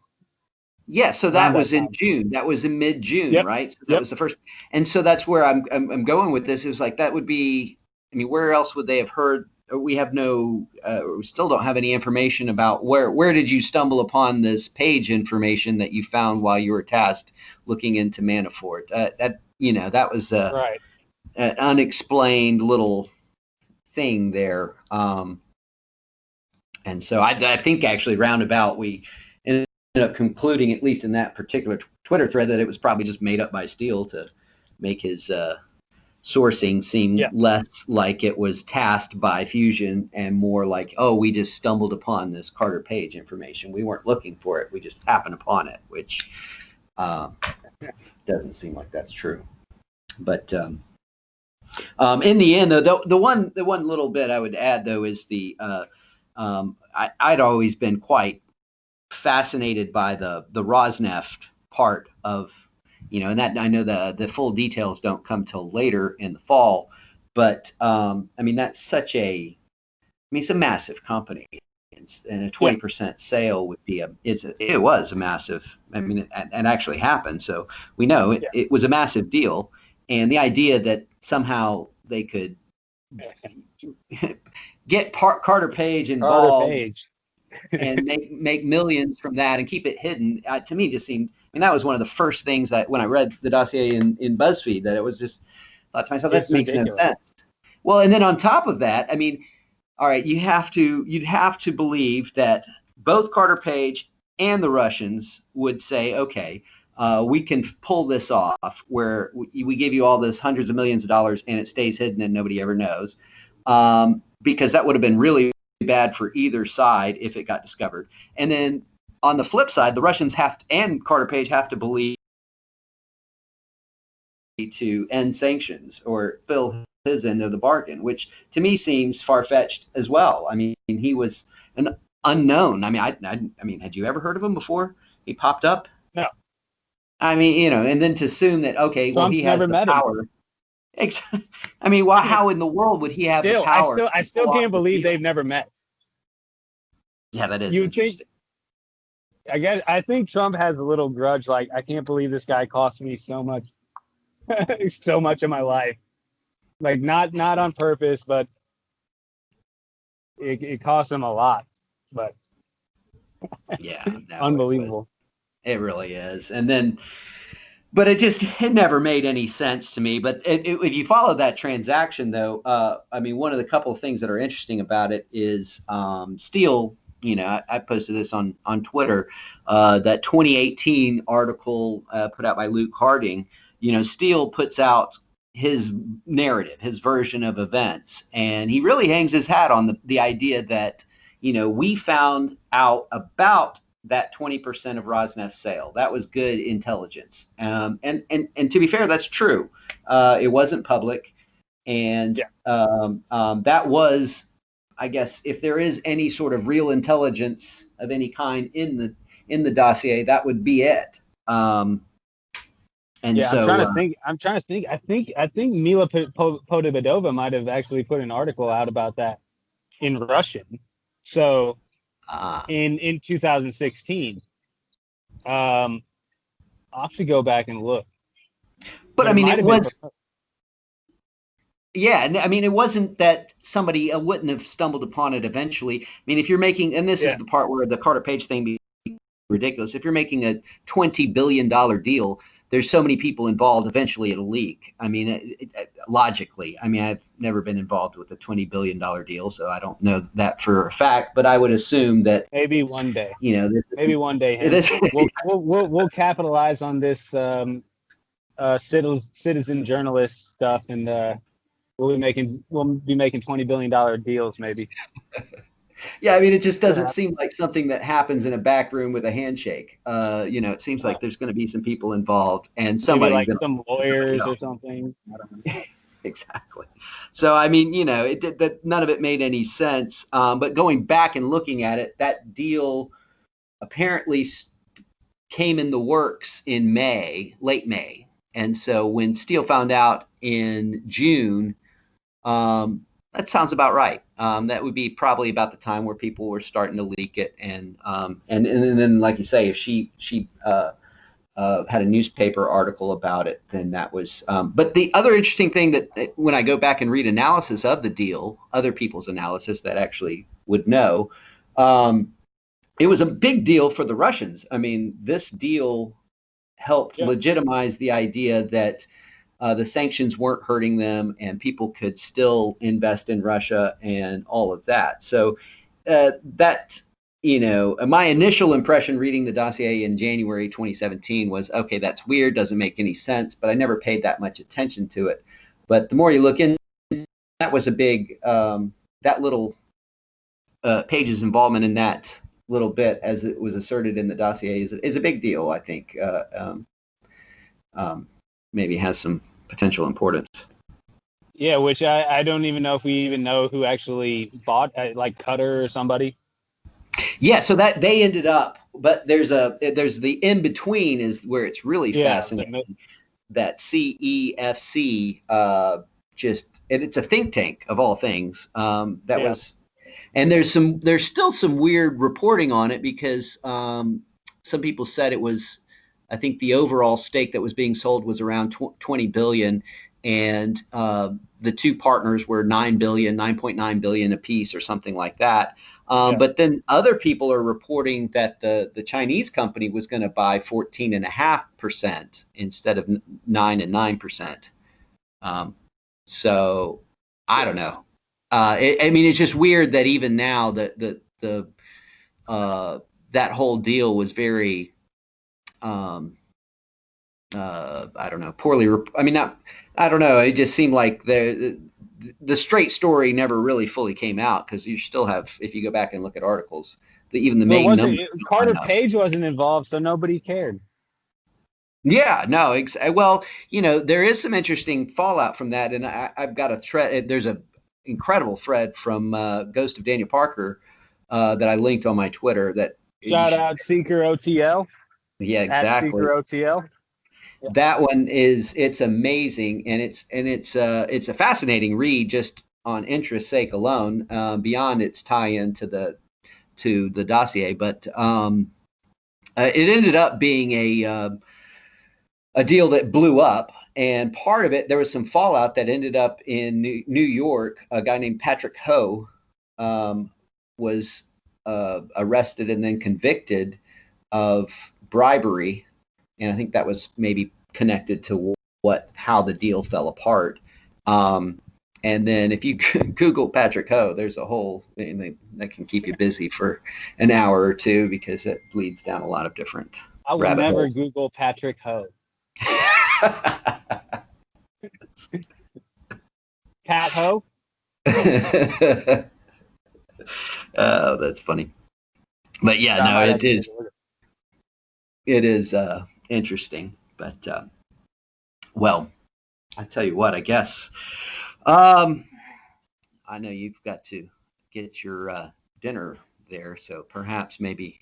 Yeah, so that was in June. That was in mid-June, right? So that was the first. And so that's where I'm going with this. It was like, that would be, I mean, where else would they have heard? We have we still don't have any information about where did you stumble upon this page information that you found while you were tasked looking into Manafort? That was right. An unexplained little thing there. And so I think actually roundabout we ended up concluding, at least in that particular Twitter thread, that it was probably just made up by Steele to make his sourcing seem less like it was tasked by Fusion and more like, oh, we just stumbled upon this Carter Page information. We weren't looking for it. We just happened upon it, which doesn't seem like that's true. But in the end, though, the one little bit I would add, though, is I'd always been quite fascinated by the Rosneft part of, and that I know the full details don't come till later in the fall, but I mean, that's it's a massive company, and a 20% sale would be it was a massive, I mean, it actually happened. So we know it was a massive deal. And the idea that somehow they could get Carter Page involved and make millions from that and keep it hidden, to me just seemed, I mean, that was one of the first things that when I read the dossier in BuzzFeed, that it was just lot of times, so that It's makes no ridiculous. sense. Well, and then on top of that, I mean, all right, you'd have to believe that both Carter Page and the Russians would say, okay, we can pull this off where we give you all this hundreds of millions of dollars and it stays hidden and nobody ever knows, because that would have been really bad for either side if it got discovered. And then on the flip side, the Russians and Carter Page have to believe to end sanctions or fill his end of the bargain, which to me seems far-fetched as well. I mean, he was an unknown. I mean, I mean, had you ever heard of him before? He popped up. No, I mean, and then to assume that, okay, well, he Trump's has never the met him. power. I mean, well, how in the world would he have the Still, power? I still can't believe they've never met. Yeah, that is You interesting. think, I think Trump has a little grudge. Like, I can't believe this guy cost me so much, so much of my life. Like, not on purpose, but it cost him a lot. But Yeah, no, unbelievable. it really is. And then, but it never made any sense to me. But if you follow that transaction, though, I mean, one of the couple of things that are interesting about it is Steele. I posted this on Twitter. That 2018 article put out by Luke Harding. Steele puts out his narrative, his version of events, and he really hangs his hat on the idea that we found out about that 20% of Rosneft's sale. That was good intelligence. And to be fair, that's true. It wasn't public. And that was, I guess, if there is any sort of real intelligence of any kind in the dossier, that would be it. And Yeah, so I'm trying to think. I think Mila Podebedova might have actually put an article out about that in Russian. So in 2016, I'll have to go back and look. but I it mean, might it have been. was. Yeah, I mean, it wasn't that somebody wouldn't have stumbled upon it eventually. I mean, if you're making, and this is the part where the Carter Page thing be ridiculous. If you're making a $20 billion deal, there's so many people involved, eventually it'll leak. I mean, logically, I mean, I've never been involved with a $20 billion deal, so I don't know that for a fact, but I would assume that maybe one day, maybe one day, we'll capitalize on this citizen journalist stuff, and we'll be making $20 billion deals, maybe. Yeah, I mean, it just doesn't seem like something that happens in a back room with a handshake. It seems like there's going to be some people involved, and somebody's like going to some lawyers or something. I don't know. Exactly. So, I mean, that none of it made any sense. But going back and looking at it, that deal apparently came in the works in late May. And so when Steele found out in June, that sounds about right. That would be probably about the time where people were starting to leak it, and then, like you say, if she had a newspaper article about it, then that was. But the other interesting thing that when I go back and read analysis of the deal, other people's analysis that actually would know, it was a big deal for the Russians. I mean, this deal helped legitimize the idea that the sanctions weren't hurting them and people could still invest in Russia and all of that. So that, my initial impression reading the dossier in January 2017 was, okay, that's weird, doesn't make any sense, but I never paid that much attention to it. But the more you look into that, was a big, that little Page's involvement in that little bit, as it was asserted in the dossier, is a big deal, I think. Maybe has some potential importance. Yeah, which I don't even know if we even know who actually bought, like Cutter or somebody. Yeah, so that they ended up, but there's the in between is where it's really fascinating. That CEFC it's a think tank of all things. Was, and there's still some weird reporting on it because some people said it was, I think the overall stake that was being sold was around 20 billion, and the two partners were 9.9 billion a piece or something like that. But then other people are reporting that the Chinese company was going to buy 14.5% instead of 9.9%. So I don't Yes. know. I mean, it's just weird that even now that the uh, that whole deal was very um, I don't know, poorly. I mean, not. I don't know. It just seemed like the straight story never really fully came out because you still have, if you go back and look at articles, even the Well, it main wasn't numbers don't Carter line up. Page wasn't involved, so nobody cared. Yeah, no. Well, there is some interesting fallout from that, and I've got a thread. There's a incredible thread from Ghost of Daniel Parker that I linked on my Twitter. That you Shout should. out Seeker OTL Yeah, at exactly. Seeker OTL. Yeah. That one it's amazing, and it's a fascinating read just on interest sake alone, beyond its tie-in to the dossier. But it ended up being a deal that blew up, and part of it, there was some fallout that ended up in New York. A guy named Patrick Ho was arrested and then convicted of bribery, and I think that was maybe connected to how the deal fell apart. Um, and then if you Google Patrick Ho, there's a whole thing that can keep you busy for an hour or two because it leads down a lot of different I will rabbit never holes. Google Patrick Ho. Pat Ho? Oh, that's funny. But yeah, I no, might it actually take is a look at it is interesting. But well, I tell you what, I guess um, I know you've got to get your dinner there, so perhaps maybe.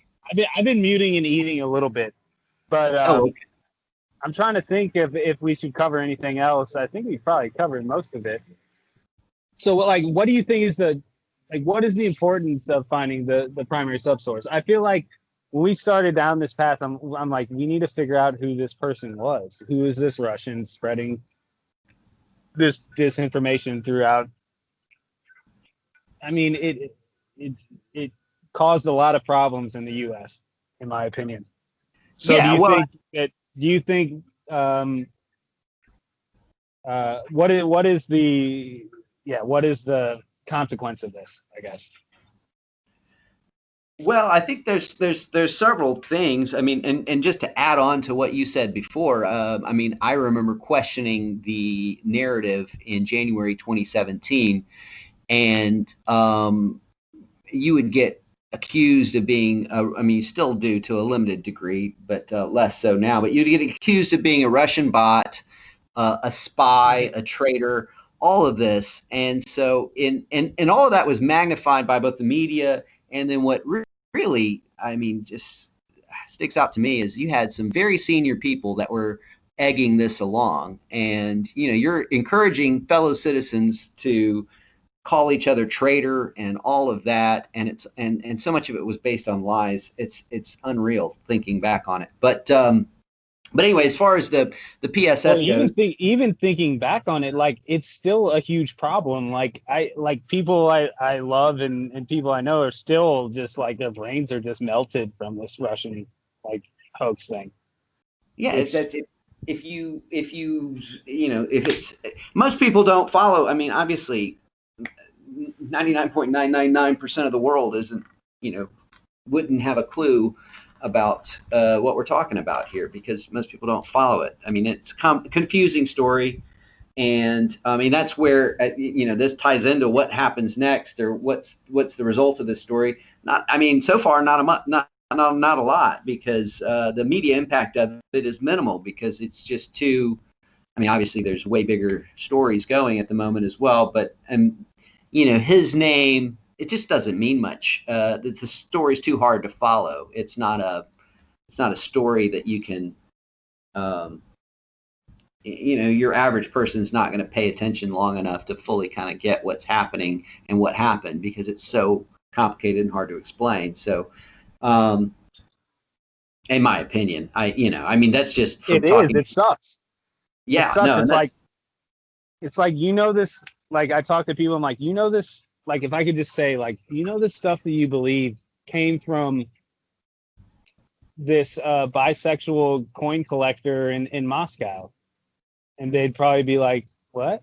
I've been muting and eating a little bit, but Oh, okay. I'm trying to think if we should cover anything else. I think we probably covered most of it. So, like, what do you think is what is the importance of finding the primary subsource? I feel like when we started down this path, I'm like, we need to figure out who this person was. Who is this Russian spreading this disinformation throughout? I mean, it it caused a lot of problems in the U.S., in my opinion. So, do Yeah, you well, think that? Do you think what is the what is the consequence of this? I guess. I think there's several things. I mean, and just to add on to what you said before, I mean, I remember questioning the narrative in January 2017, and you would get accused of being, I mean, you still do to a limited degree, but less so now. But you'd get accused of being a Russian bot, a spy, Mhm. a traitor, all of this, and so and all of that was magnified by both the media and then what really, I mean, just sticks out to me is you had some very senior people that were egging this along, and you're encouraging fellow citizens to call each other traitor and all of that, and it's and so much of it was based on lies. It's unreal thinking back on it. But anyway, as far as the Well, PSS goes, even thinking back on it, like it's still a huge problem. Like people I love and people I know are still just like their brains are just melted from this Russian like hoax thing. yeah, It's that's if it's most people don't follow. I mean, obviously, 99.999% of the world isn't you know wouldn't have a clue about what we're talking about here because most people don't follow it. I mean, it's confusing story, and I mean that's where this ties into what happens next or what's the result of this story. Not, I mean, so far not a lot because the media impact of it is minimal because it's just too. I mean, obviously there's way bigger stories going at the moment as well, but his name, it just doesn't mean much. The story's too hard to follow. It's not a story that you can um, your average person is not going to pay attention long enough to fully kind of get what's happening and what happened because it's so complicated and hard to explain. So, um, in my opinion, I mean, that's just from it is. talking. It sucks. It Yeah, sucks. no, and It's like this. Like I talk to people. I'm like this. Like if I could just say like this stuff that you believe came from this bisexual coin collector in Moscow, and they'd probably be like, what?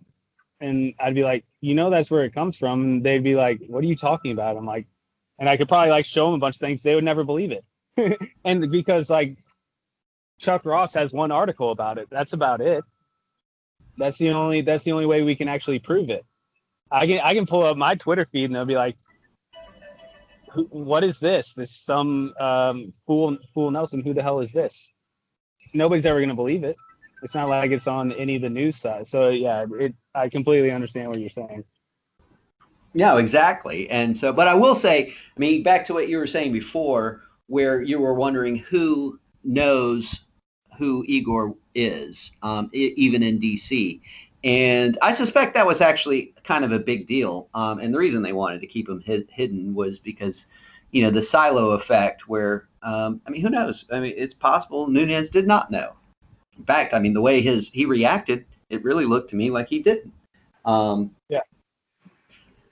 And I'd be like, that's where it comes from. And they'd be like, what are you talking about? I'm like, and I could probably like show them a bunch of things. They would never believe it. And because like Chuck Ross has one article about it. That's about it. That's the only way we can actually prove it. I can pull up my Twitter feed and they'll be like, what is this? This some fool Nelson. Who the hell is this? Nobody's ever gonna believe it. It's not like it's on any of the news side. So yeah, I completely understand what you're saying. No, exactly. And so, but I will say, I mean, back to what you were saying before, where you were wondering who knows who Igor is, even in DC. And I suspect that was actually kind of a big deal. And the reason they wanted to keep him hidden was because, the silo effect where, I mean, who knows? I mean, it's possible Nunez did not know. In fact, I mean, the way he reacted, it really looked to me like he didn't. Yeah.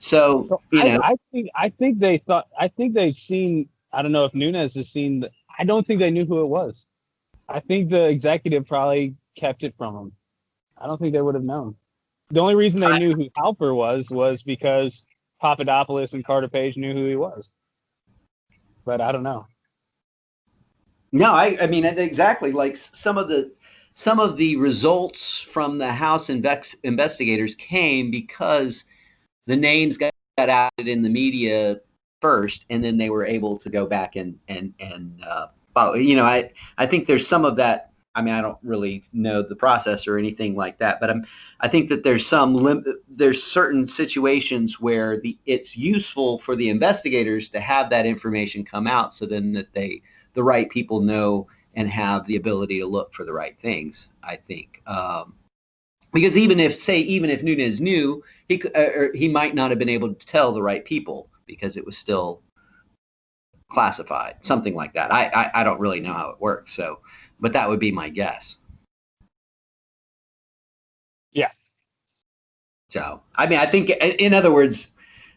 So, I think they thought. I think they've seen. I don't know if Nunez has seen. I don't think they knew who it was. I think the executive probably kept it from them. I don't think they would have known. The only reason they knew who Halper was because Papadopoulos and Carter Page knew who he was. But I don't know. No, I mean exactly. Like some of the results from the House investigators came because the names got outed in the media first, and then they were able to go back and follow. I think there's some of that. I mean, I don't really know the process or anything like that, but I think that there's there's certain situations where it's useful for the investigators to have that information come out, so then that the right people know and have the ability to look for the right things. I think. Because even if Nunez knew, he might not have been able to tell the right people because it was still classified, something like that. I don't really know how it works, but that would be my guess. Yeah. So, I mean, I think, in other words,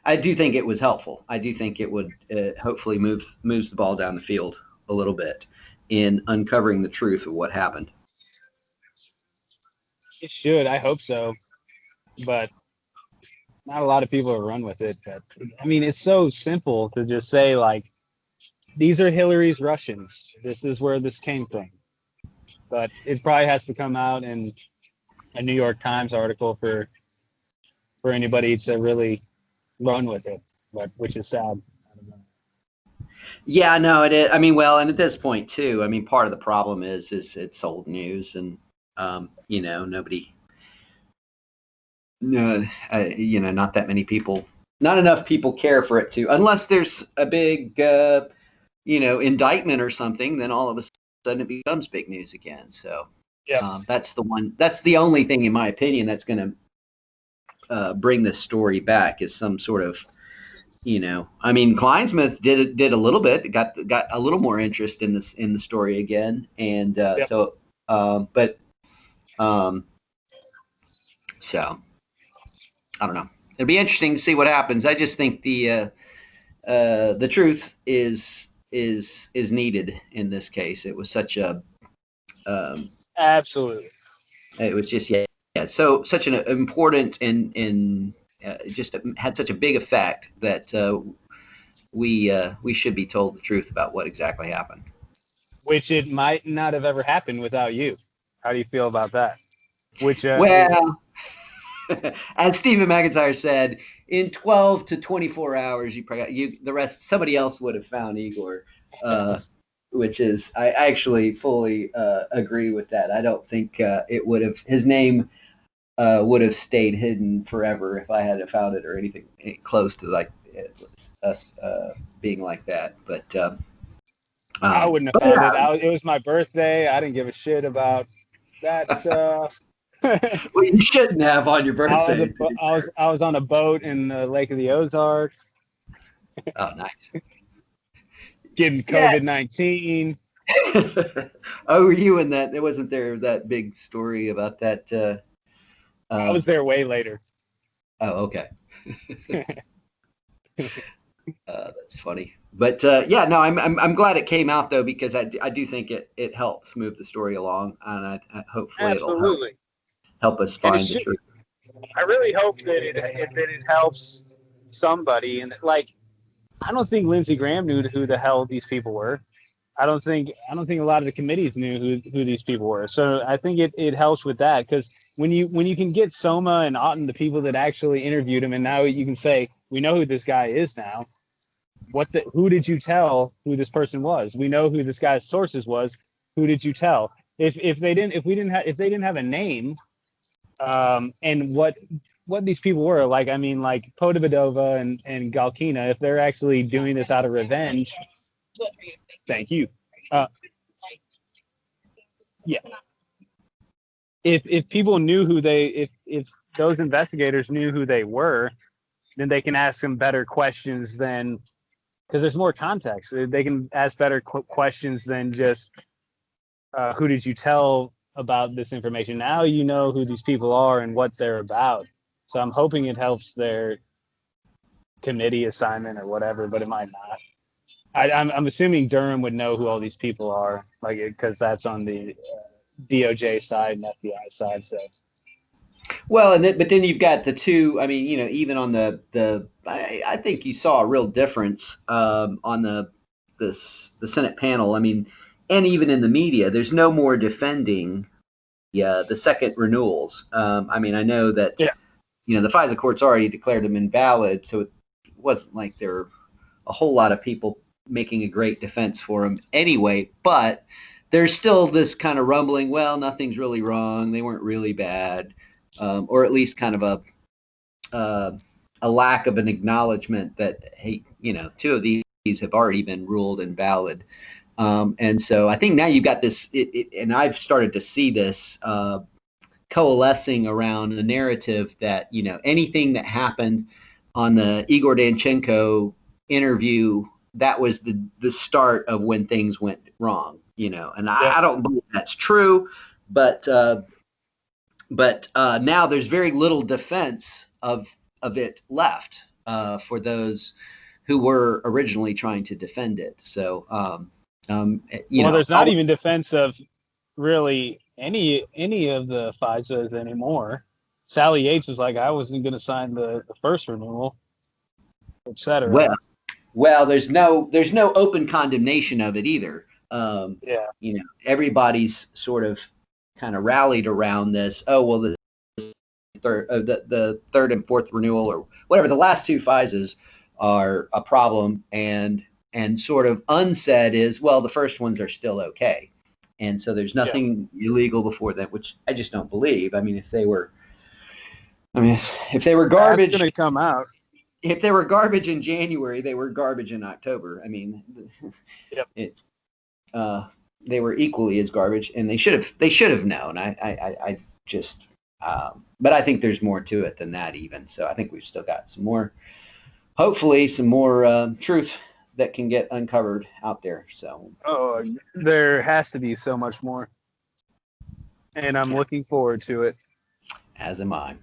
I do think it was helpful. I do think it would hopefully moves the ball down the field a little bit in uncovering the truth of what happened. It should. I hope so. But not a lot of people will run with it. But I mean, it's so simple to just say, like, these are Hillary's Russians. This is where this came from. But it probably has to come out in a New York Times article for anybody to really run with it, but which is sad. Yeah, no, it is. I mean, well, and at this point too, I mean, part of the problem is it's old news, and nobody, not that many people, not enough people care for it unless there's a big, indictment or something. Then all of a sudden it becomes big news again. So that's the only thing, in my opinion, that's going to bring this story back is some sort of. I mean, Kleinsmith did a little bit, got a little more interest in the story again, and so I don't know. It'll be interesting to see what happens. I just think the truth is needed in this case. It was such a absolutely. It was just so such an important and just had such a big effect that we should be told the truth about what exactly happened. Which it might not have ever happened without you. How do you feel about that? Which as Stephen McIntyre said, in 12 to 24 hours, the rest, somebody else would have found Igor, which is, I actually fully agree with that. I don't think it would have, his name would have stayed hidden forever if I had found it or anything close to like us being like that. But I wouldn't have found it. It was my birthday. I didn't give a shit about that stuff. Well, you shouldn't have on your birthday. I was on a boat in the Lake of the Ozarks. Oh, nice. Getting COVID-19. Oh, were you in that? Wasn't there that big story about that? I was there way later. Oh, okay. That's funny. But I'm glad it came out though, because I do think it helps move the story along, and hopefully it'll help us find the truth. I really hope that it helps somebody. And like, I don't think Lindsey Graham knew who the hell these people were. I don't think a lot of the committees knew who these people were. So I think it helps with that, because when you can get Soma and Otten, the people that actually interviewed him, and now you can say, we know who this guy is now. Who did you tell who this person was? We know who this guy's sources was. Who did you tell? If they didn't if they didn't have a name, and what these people were like, I mean, like Podobedova and Galkina, if they're actually doing this out of revenge. Thank you. Uh, yeah. If people knew who they if those investigators knew who they were, then they can ask them better questions than, because there's more context. They can ask better questions than just who did you tell about this information. Now you know who these people are and what they're about. So I'm hoping it helps their committee assignment or whatever, but it might not. I'm assuming Durham would know who all these people are, like, because that's on the DOJ side and FBI side. So, Well, but then you've got the two. I mean, even on I think you saw a real difference on the Senate panel. I mean, and even in the media, there's no more defending the second renewals. I mean, I know that yeah, the FISA court's already declared them invalid, so it wasn't like there were a whole lot of people making a great defense for them anyway. But there's still this kind of rumbling. Well, nothing's really wrong. They weren't really bad. Or at least kind of a lack of an acknowledgement that, hey, two of these have already been ruled invalid. And so I think now you've got this, and I've started to see this coalescing around a narrative that, anything that happened on the Igor Danchenko interview, that was the start of when things went wrong, and yeah. I don't believe that's true, but now there's very little defense of it left for those who were originally trying to defend it. So, Well, there's not even defense of really any of the FISAs anymore. Sally Yates was like, I wasn't going to sign the first renewal, etc. Well, there's no open condemnation of it either. Yeah. Everybody's sort of kind of rallied around this. Oh, well, the third and fourth renewal or whatever, the last two FISAs are a problem, and sort of unsaid is, well, the first ones are still okay, and so there's nothing illegal before that, which I just don't believe. I mean, if they were garbage, that's going to come out. If they were garbage in January, they were garbage in October. I mean, yep. It's they were equally as garbage, and they should have known. I just, but I think there's more to it than that even. So I think we've still got hopefully some more truth that can get uncovered out there. So there has to be so much more, and I'm looking forward to it. As am I.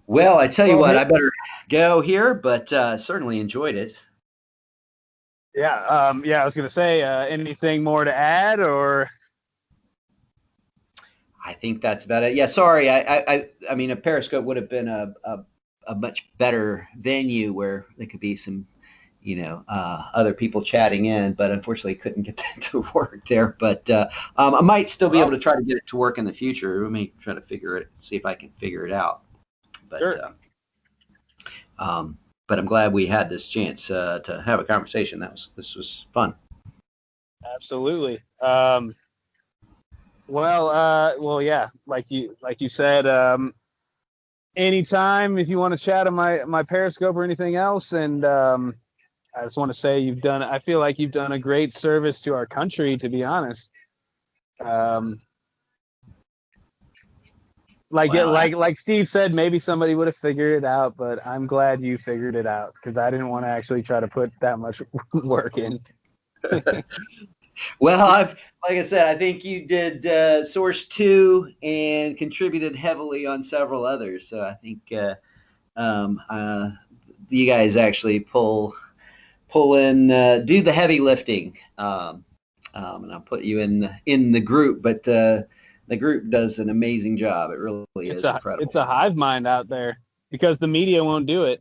Well, I tell you what, I better go here, but certainly enjoyed it. Yeah, I was going to say, anything more to add, or? I think that's about it. Yeah, sorry. I mean, a Periscope would have been a much better venue where there could be some, other people chatting in, but unfortunately couldn't get that to work there. But I might still be able to try to get it to work in the future. Let me try to see if I can figure it out. But, sure. But I'm glad we had this chance to have a conversation. This was fun. Absolutely. Well, yeah. Like you said, anytime if you want to chat on my Periscope or anything else, and I just want to say I feel like you've done a great service to our country, to be honest. Like Steve said, maybe somebody would have figured it out, but I'm glad you figured it out, because I didn't want to actually try to put that much work in. Well, like I said, I think you did Source 2 and contributed heavily on several others. So I think you guys actually pull in, do the heavy lifting, and I'll put you in the group. But the group does an amazing job. It really is incredible. It's a hive mind out there because the media won't do it.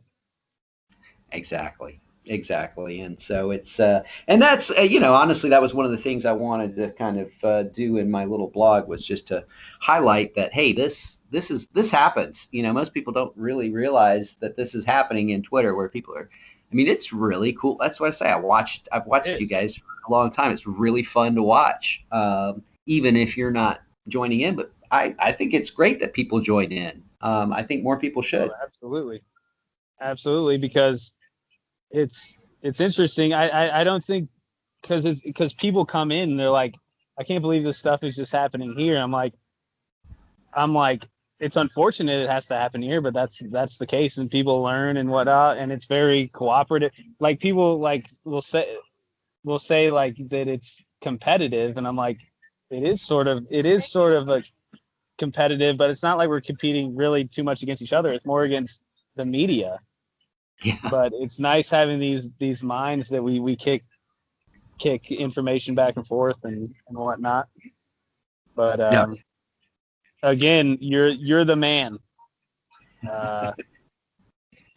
Exactly. And so it's and that's honestly, that was one of the things I wanted to kind of do in my little blog, was just to highlight that, hey, this happens. Most people don't really realize that this is happening in Twitter, where people are, I mean, it's really cool. That's what I say. I've watched you guys for a long time. It's really fun to watch, even if you're not joining in. But I think it's great that people join in. I think more people should. Oh, absolutely, because it's interesting. I don't think, because people come in and they're like, I can't believe this stuff is just happening here. I'm like, it's unfortunate it has to happen here, but that's the case, and people learn and whatnot, and it's very cooperative. Like, people will say like that it's competitive, and I'm like, it is sort of a competitive, but it's not like we're competing really too much against each other. It's more against the media. Yeah. But it's nice having these minds that we kick information back and forth and whatnot. But again, you're the man.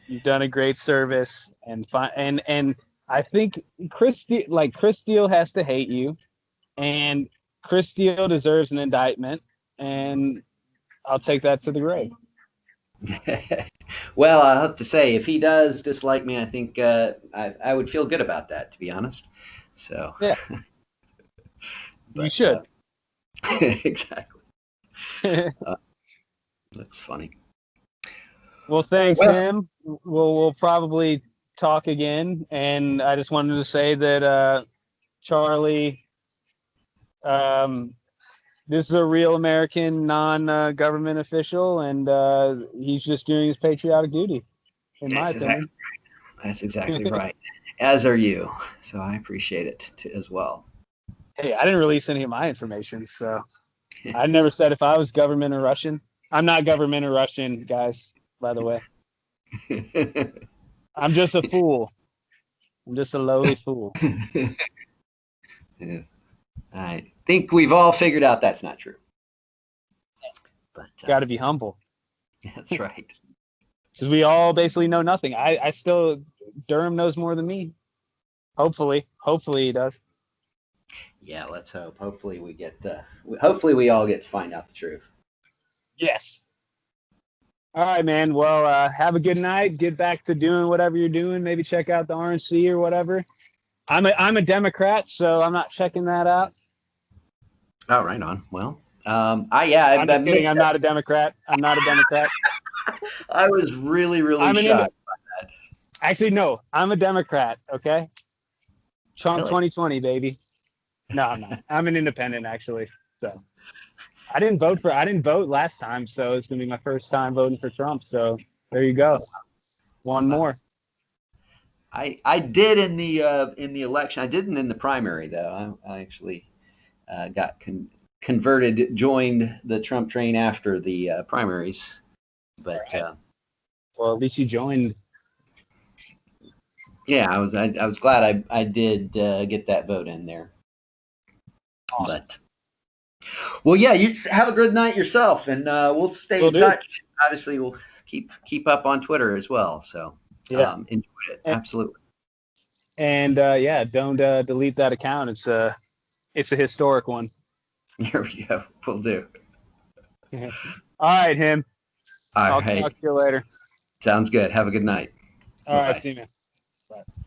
You've done a great service, and I think Chris Steele has to hate you, and Chris Steele deserves an indictment, and I'll take that to the grave. Well, I'll have to say, if he does dislike me, I think I would feel good about that, to be honest. So yeah, you should. Exactly. That's funny. Well, thanks, Tim. We'll probably talk again, and I just wanted to say that Charlie, this is a real American, non-government official, and he's just doing his patriotic duty, in my opinion. That's exactly right. As are you. So I appreciate it as well. Hey, I didn't release any of my information, so I never said if I was government or Russian. I'm not government or Russian, guys, by the way. I'm just a fool. I'm just a lowly fool. Yeah. I think we've all figured out that's not true. But got to be humble. That's right. Because we all basically know nothing. I still, Durham knows more than me. Hopefully he does. Yeah, let's hope. Hopefully we all get to find out the truth. Yes. All right, man. Well, have a good night. Get back to doing whatever you're doing. Maybe check out the RNC or whatever. I'm a Democrat, so I'm not checking that out. Oh, right on. Well, I'm just kidding. I'm not a Democrat. I was really shocked by that. Actually, no. I'm a Democrat. Okay. Trump Really? 2020, baby. No, I'm not. I'm an independent, actually. So I didn't vote last time, so it's gonna be my first time voting for Trump. So there you go. One more. I did in the election. I didn't in the primary, though. I actually got converted, joined the Trump train after the primaries. But well, at least you joined. Yeah, I was glad I did get that vote in there. Awesome. But well, yeah, you have a good night yourself, and we'll stay in touch. Obviously, we'll keep up on Twitter as well. So yeah, enjoy it. Absolutely. And yeah, don't delete that account. It's a historic one. Here we go. We'll do. All right, him. All I'll right. talk to you later. Sounds good. Have a good night. All right, see you, man. Bye.